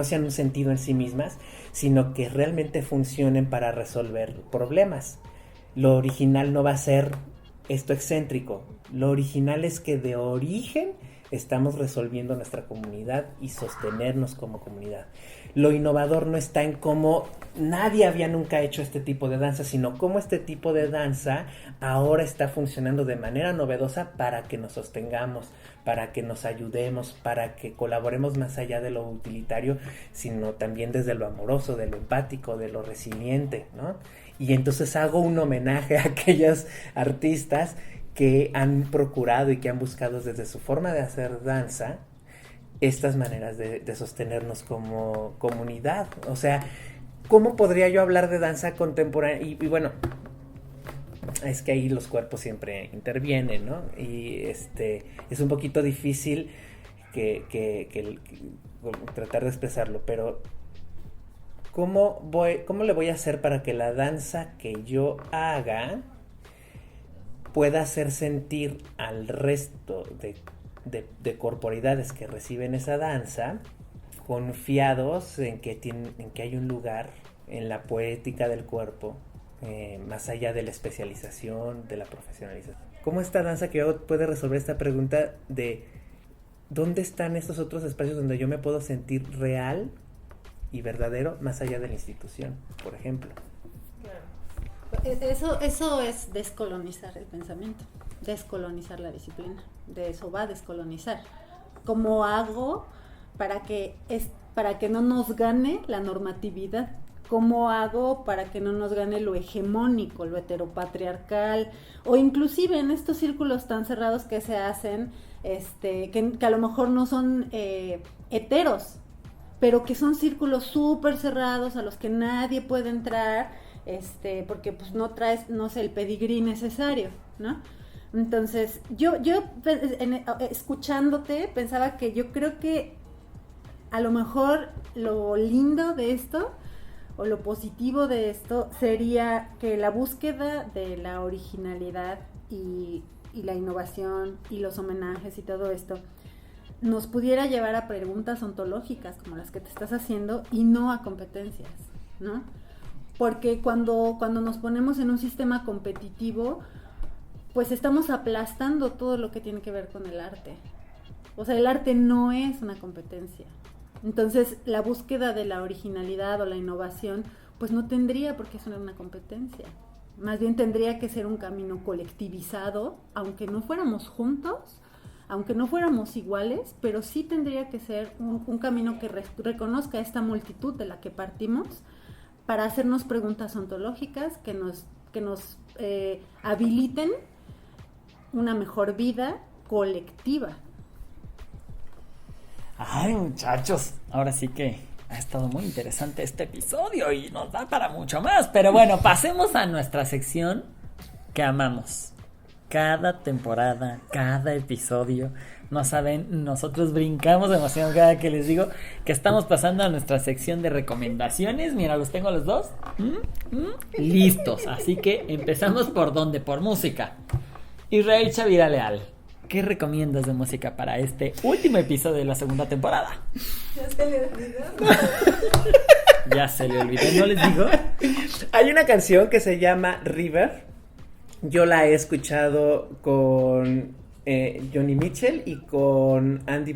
C: sean un sentido en sí mismas, sino que realmente funcionen para resolver problemas. Lo original no va a ser esto excéntrico. Lo original es que de origen estamos resolviendo nuestra comunidad y sostenernos como comunidad. Lo innovador no está en cómo nadie había nunca hecho este tipo de danza, sino cómo este tipo de danza ahora está funcionando de manera novedosa para que nos sostengamos, para que nos ayudemos, para que colaboremos más allá de lo utilitario, sino también desde lo amoroso, de lo empático, de lo resiliente, ¿no? Y entonces hago un homenaje a aquellos artistas que han procurado y que han buscado desde su forma de hacer danza estas maneras de sostenernos como comunidad. O sea, ¿cómo podría yo hablar de danza contemporánea? Y bueno, es que ahí los cuerpos siempre intervienen, ¿no? Y es un poquito difícil que tratar de expresarlo, pero ¿cómo le voy a hacer para que la danza que yo haga pueda hacer sentir al resto de corporidades que reciben esa danza confiados en que hay un lugar en la poética del cuerpo, más allá de la especialización, de la profesionalización? ¿Cómo esta danza que yo hago puede resolver esta pregunta de dónde están estos otros espacios donde yo me puedo sentir real y verdadero más allá de la institución, por ejemplo?
B: Eso es descolonizar el pensamiento, descolonizar la disciplina. De eso va a descolonizar. ¿Cómo hago para que no nos gane la normatividad? ¿Cómo hago para que no nos gane lo hegemónico, lo heteropatriarcal? O inclusive en estos círculos tan cerrados que se hacen, que a lo mejor no son heteros, pero que son círculos súper cerrados a los que nadie puede entrar, porque pues no traes, no sé, el pedigrí necesario, ¿no? Entonces, yo escuchándote pensaba que yo creo que a lo mejor lo lindo de esto o lo positivo de esto sería que la búsqueda de la originalidad y la innovación y los homenajes y todo esto nos pudiera llevar a preguntas ontológicas como las que te estás haciendo y no a competencias, ¿no? Porque cuando nos ponemos en un sistema competitivo, pues estamos aplastando todo lo que tiene que ver con el arte. O sea, el arte no es una competencia. Entonces, la búsqueda de la originalidad o la innovación, pues no tendría por qué ser una competencia. Más bien tendría que ser un camino colectivizado, aunque no fuéramos juntos, aunque no fuéramos iguales, pero sí tendría que ser un camino que reconozca esta multitud de la que partimos, para hacernos preguntas ontológicas que nos habiliten una mejor vida colectiva.
A: Ay, muchachos, ahora sí que ha estado muy interesante este episodio y nos da para mucho más. Pero bueno, pasemos a nuestra sección que amamos. Cada temporada, cada episodio, no saben, nosotros brincamos de emoción cada que les digo que estamos pasando a nuestra sección de recomendaciones. Mira, los tengo los dos. Listos. Así que empezamos por ¿dónde? Por música. Israel Chavira Leal, ¿qué recomiendas de música para este último episodio de la segunda temporada?
B: Ya se le olvidó.
A: Ya se le olvidó, ¿no les digo?
C: Hay una canción que se llama River. Yo la he escuchado con Johnny Mitchell y con Andy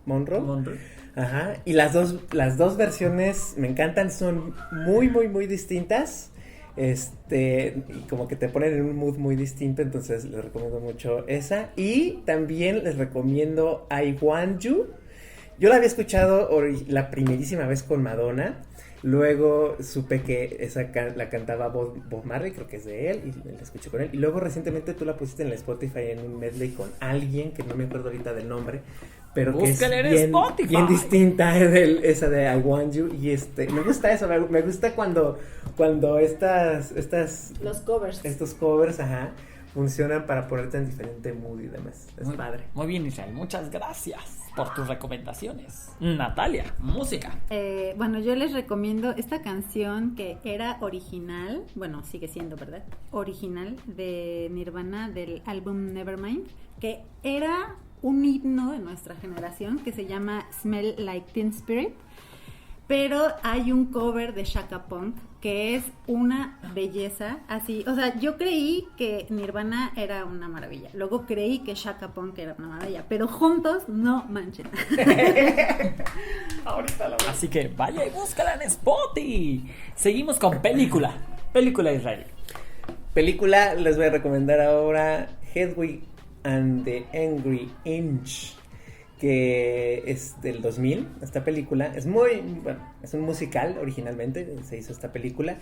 C: Monroe. Ajá. Y las dos versiones me encantan, son muy, muy, muy distintas. Y como que te ponen en un mood muy distinto, entonces les recomiendo mucho esa. Y también les recomiendo I Want You. Yo la había escuchado la primerísima vez con Madonna. Luego supe que esa la cantaba Bob Marley, creo que es de él, y la escuché con él. Y luego recientemente tú la pusiste en el Spotify en un medley con alguien, que no me acuerdo ahorita del nombre, pero
A: búscale
C: que es bien distinta esa de I Want You. Y me gusta eso, me gusta cuando
B: los covers.
C: Estos covers, ajá, funcionan para ponerte en diferente mood y demás. Es padre.
A: Muy bien, Israel, muchas gracias por tus recomendaciones. Natalia, música.
B: Bueno, yo les recomiendo esta canción que era original, bueno, sigue siendo, ¿verdad? Original de Nirvana del álbum Nevermind, que era un himno de nuestra generación que se llama Smell Like Teen Spirit. Pero hay un cover de Chaka Punk que es una belleza, así, o sea, yo creí que Nirvana era una maravilla, luego creí que Chaka Punk era una maravilla, pero juntos no manchen.
C: Ahorita lo veo.
A: Así que vaya y búscala en Spotify. Seguimos con película Israel.
C: Película, les voy a recomendar ahora Hedwig and the Angry Inch, que es del 2000, esta película. Es es un musical originalmente, se hizo esta película.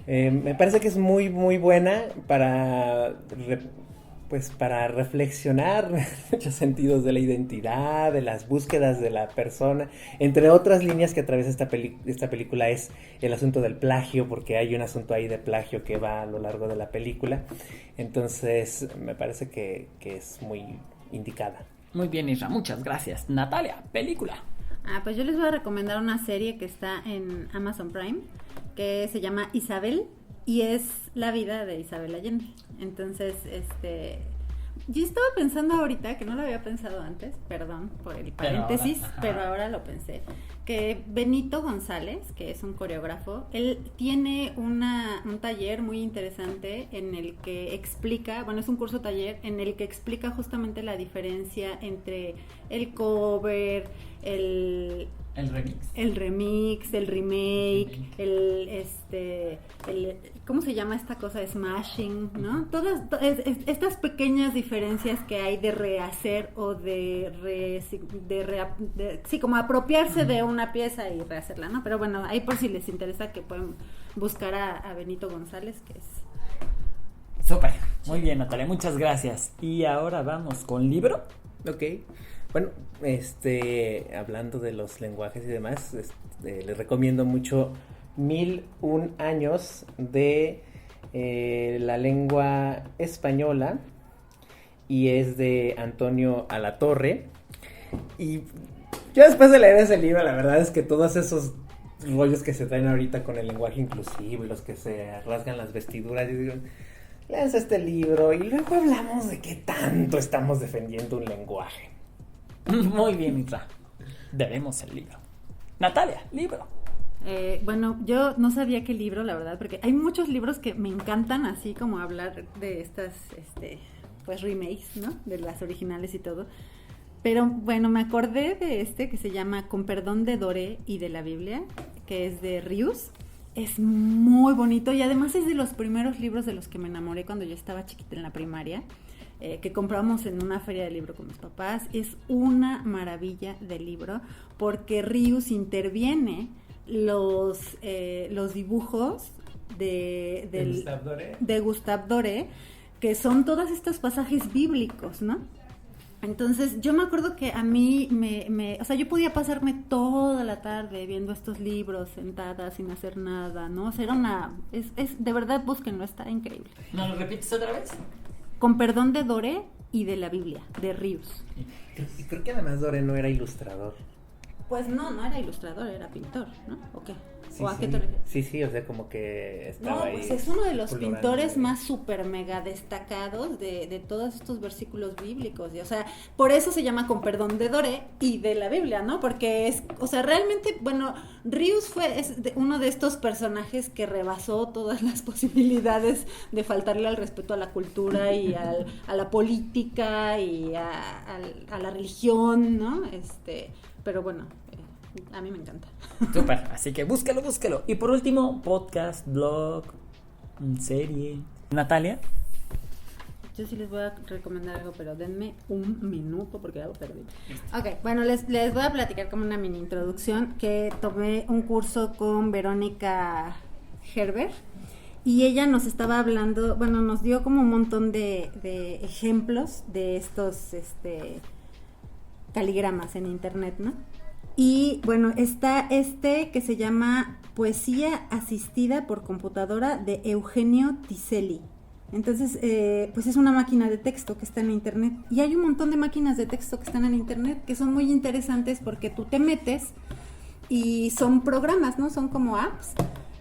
C: Me parece que es muy, muy buena para reflexionar muchos sentidos de la identidad, de las búsquedas de la persona. Entre otras líneas que atraviesa esta película es el asunto del plagio, porque hay un asunto ahí de plagio que va a lo largo de la película. Entonces, me parece que es muy indicada.
A: Muy bien, Isra, muchas gracias. Natalia, película.
B: Pues yo les voy a recomendar una serie que está en Amazon Prime, que se llama Isabel, y es la vida de Isabel Allende. Entonces, yo estaba pensando ahorita, que no lo había pensado antes, perdón por el paréntesis, pero ahora lo pensé, que Benito González, que es un coreógrafo, él tiene un taller muy interesante en el que explica, bueno, es un curso taller en el que explica justamente la diferencia entre el cover, el remix, el remake, ¿cómo se llama esta cosa? Smashing, ¿no? Todas estas pequeñas diferencias que hay de rehacer o sí, como apropiarse de una pieza y rehacerla, ¿no? Pero bueno, ahí por si les interesa que pueden buscar a Benito González, que es...
A: Súper, muy bien, Natalia, muchas gracias. Y ahora vamos con libro.
C: Ok. Bueno, hablando de los lenguajes y demás, les recomiendo mucho 1001 años de la lengua española, y es de Antonio Alatorre. Y yo después de leer ese libro, la verdad es que todos esos rollos que se traen ahorita con el lenguaje inclusivo y los que se rasgan las vestiduras, yo digo, lean este libro y luego hablamos de qué tanto estamos defendiendo un lenguaje.
A: Muy bien, Isra. Debemos el libro. Natalia, libro.
B: Bueno, yo no sabía qué libro, la verdad, porque hay muchos libros que me encantan, así como hablar de estas, pues remakes, ¿no? De las originales y todo. Pero bueno, me acordé de que se llama Con perdón de Doré y de la Biblia, que es de Rius. Es muy bonito y además es de los primeros libros de los que me enamoré cuando yo estaba chiquita en la primaria. Que compramos en una feria de libro con mis papás. Es una maravilla de libro porque Rius interviene los dibujos de Gustave Doré que son todos estos pasajes bíblicos, ¿no? Entonces, yo me acuerdo que a mí o sea, yo podía pasarme toda la tarde viendo estos libros sentada sin hacer nada, ¿no? O sea, de verdad, búsquenlo, está increíble.
A: ¿No lo repites otra vez?
B: Con perdón de Doré y de la Biblia, de Ríos.
C: Y creo que además Doré no era ilustrador.
B: Pues no era ilustrador, era pintor, ¿no? ¿O qué?
C: Sí,
B: ¿O a
C: sí.
B: qué te refieres?
C: Sí, o sea, como que estaba ahí.
B: Pues es uno de los
C: explorando.
B: pintores más súper mega destacados de todos estos versículos bíblicos. O sea, por eso se llama Con perdón de Doré y de la Biblia, ¿no? Porque o sea, realmente, bueno, Ríos uno de estos personajes que rebasó todas las posibilidades de faltarle al respeto a la cultura y a la política y a la religión, ¿no? Pero bueno, a mí me encanta.
A: Súper, así que búsquelo. Y por último, podcast, blog, serie. Natalia.
B: Yo sí les voy a recomendar algo, pero denme un minuto porque ya lo perdí. Ok, bueno, les voy a platicar como una mini introducción que tomé un curso con Verónica Gerber y ella nos estaba hablando, bueno, nos dio como un montón de ejemplos de estos caligramas en internet, ¿no? Y bueno, está que se llama Poesía asistida por computadora de Eugenio Tiselli. Entonces, pues es una máquina de texto que está en internet. Y hay un montón de máquinas de texto que están en internet que son muy interesantes porque tú te metes y son programas, ¿no? Son como apps.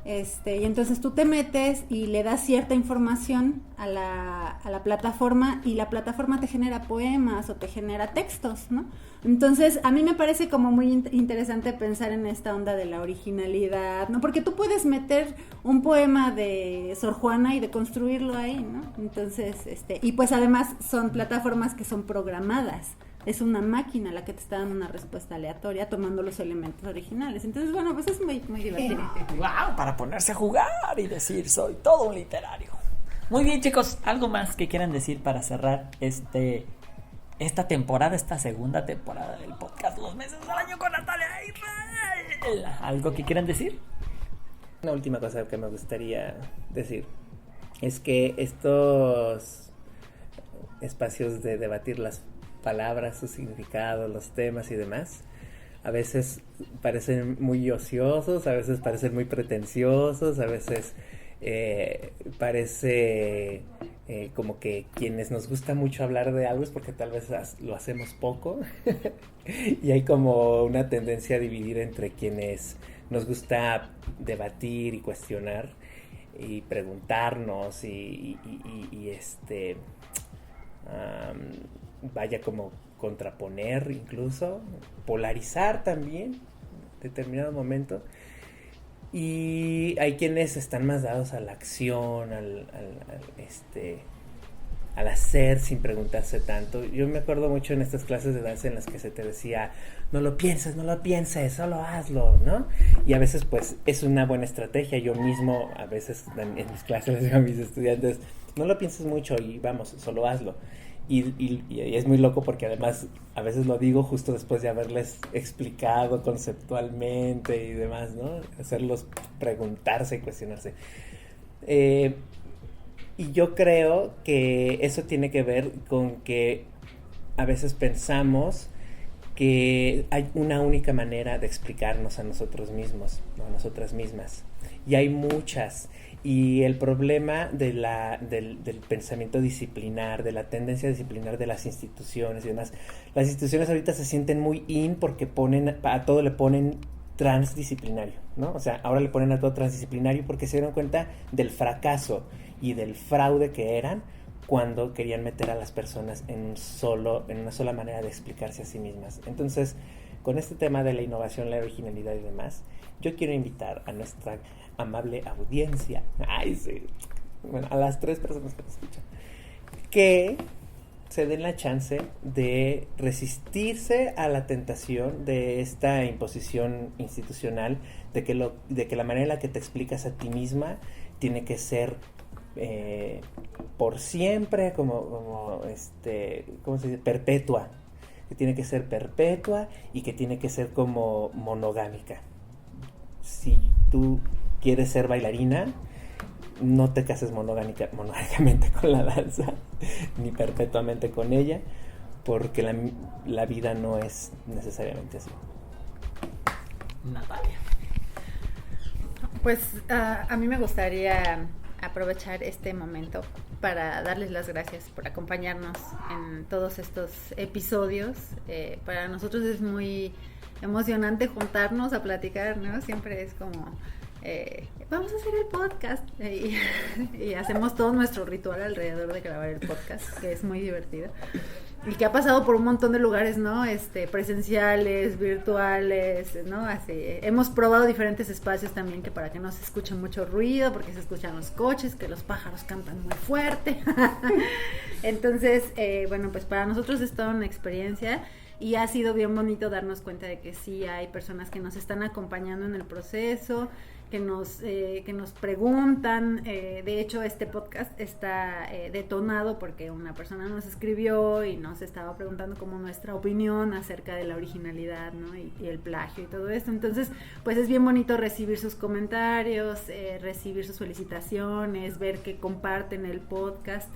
B: Y entonces tú te metes y le das cierta información a la plataforma y la plataforma te genera poemas o te genera textos, ¿no? Entonces a mí me parece como muy interesante pensar en esta onda de la originalidad, ¿no? Porque tú puedes meter un poema de Sor Juana y de construirlo ahí, ¿no? Entonces, y pues además son plataformas que son programadas. Es una máquina la que te está dando una respuesta aleatoria tomando los elementos originales. Entonces, bueno, pues es muy, muy divertido.
A: ¡Wow! Para ponerse a jugar y decir, soy todo un literario. Muy bien, chicos. ¿Algo más que quieran decir para cerrar esta temporada, esta segunda temporada del podcast Los Meses del Año con Natalia Israel? ¿Algo que quieran decir?
C: Una última cosa que me gustaría decir es que estos espacios de debatir las palabras, su significado, los temas y demás, a veces parecen muy ociosos, a veces parecen muy pretenciosos, a veces parece como que quienes nos gusta mucho hablar de algo es porque tal vez lo hacemos poco y hay como una tendencia a dividir entre quienes nos gusta debatir y cuestionar y preguntarnos y vaya como contraponer incluso, polarizar también en determinado momento, y hay quienes están más dados a la acción, al hacer sin preguntarse tanto. Yo me acuerdo mucho en estas clases de danza en las que se te decía, no lo pienses, solo hazlo, ¿no? Y a veces pues es una buena estrategia. Yo mismo a veces en mis clases les digo a mis estudiantes, no lo pienses mucho y vamos, solo hazlo. Y es muy loco porque además a veces lo digo justo después de haberles explicado conceptualmente y demás, ¿no? Hacerlos preguntarse y cuestionarse. Y yo creo que eso tiene que ver con que a veces pensamos que hay una única manera de explicarnos a nosotros mismos, ¿no? A nosotras mismas. Y hay muchas. Y el problema del pensamiento disciplinar, de la tendencia disciplinar de las instituciones y demás, las instituciones ahorita se sienten muy porque a todo le ponen transdisciplinario, ¿no? O sea, ahora le ponen a todo transdisciplinario porque se dieron cuenta del fracaso y del fraude que eran cuando querían meter a las personas en una sola manera de explicarse a sí mismas. Entonces, con este tema de la innovación, la originalidad y demás, yo quiero invitar a nuestra amable audiencia, bueno, a las 3 personas que nos escuchan, que se den la chance de resistirse a la tentación de esta imposición institucional de que la manera en la que te explicas a ti misma tiene que ser por siempre, ¿cómo se dice? Perpetua, que tiene que ser perpetua y que tiene que ser como monogámica. Si tú quieres ser bailarina, no te cases monogámicamente con la danza, ni perpetuamente con ella, porque la vida no es necesariamente así.
A: Natalia.
B: Pues a mí me gustaría aprovechar este momento para darles las gracias por acompañarnos en todos estos episodios. Para nosotros es muy emocionante juntarnos a platicar, ¿no? Siempre es como, vamos a hacer el podcast y hacemos todo nuestro ritual alrededor de grabar el podcast, que es muy divertido. Y que ha pasado por un montón de lugares, ¿no? Presenciales, virtuales, ¿no? Así, hemos probado diferentes espacios también, que para que no se escuche mucho ruido, porque se escuchan los coches, que los pájaros cantan muy fuerte. Entonces, bueno, pues para nosotros es toda una experiencia y ha sido bien bonito darnos cuenta de que sí hay personas que nos están acompañando en el proceso, que nos preguntan. De hecho, este podcast está detonado porque una persona nos escribió y nos estaba preguntando como nuestra opinión acerca de la originalidad, ¿no? y el plagio y todo esto. Entonces, pues es bien bonito recibir sus comentarios, recibir sus felicitaciones, ver que comparten el podcast.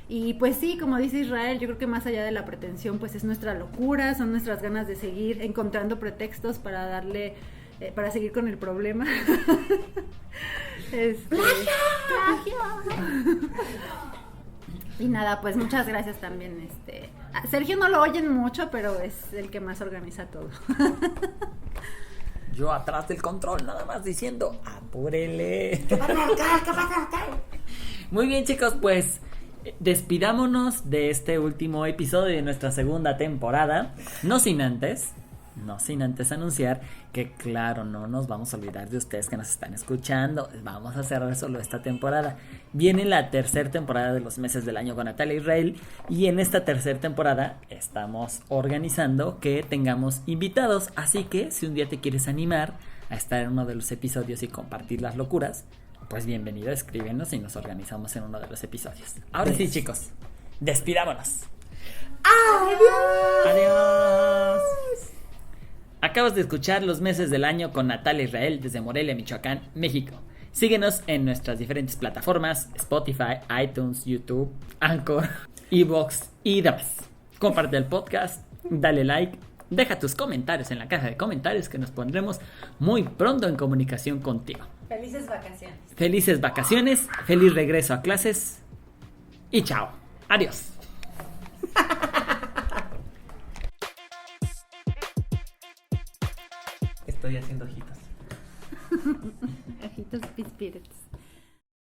B: Y pues sí, como dice Israel, yo creo que más allá de la pretensión, pues es nuestra locura, son nuestras ganas de seguir encontrando pretextos para darle, para seguir con el problema. ¡Plagio! Y nada, pues muchas gracias también. A Sergio no lo oyen mucho, pero es el que más organiza todo.
A: Yo atrás del control, nada más diciendo, apúrele.
C: ¿Qué pasa acá?
A: Muy bien, chicos, pues despidámonos de este último episodio de nuestra segunda temporada, no sin antes anunciar que, claro, no nos vamos a olvidar de ustedes que nos están escuchando. Vamos a cerrar solo esta temporada. Viene la tercera temporada de los meses del año con Natalia Israel, y en esta tercera temporada estamos organizando que tengamos invitados, así que si un día te quieres animar a estar en uno de los episodios y compartir las locuras, pues bienvenido, escríbenos y nos organizamos en uno de los episodios. Ahora sí, chicos, despidámonos. ¡Adiós! Acabas de escuchar Los Meses del Año con Natalia Israel desde Morelia, Michoacán, México. Síguenos en nuestras diferentes plataformas: Spotify, iTunes, YouTube, Anchor, iVoox y demás. Comparte el podcast, dale like, deja tus comentarios en la caja de comentarios, que nos pondremos muy pronto en comunicación contigo.
B: Felices vacaciones.
A: Felices vacaciones, feliz regreso a clases y chao. Adiós. Estoy haciendo ojitos.
B: Ojitos pispirets.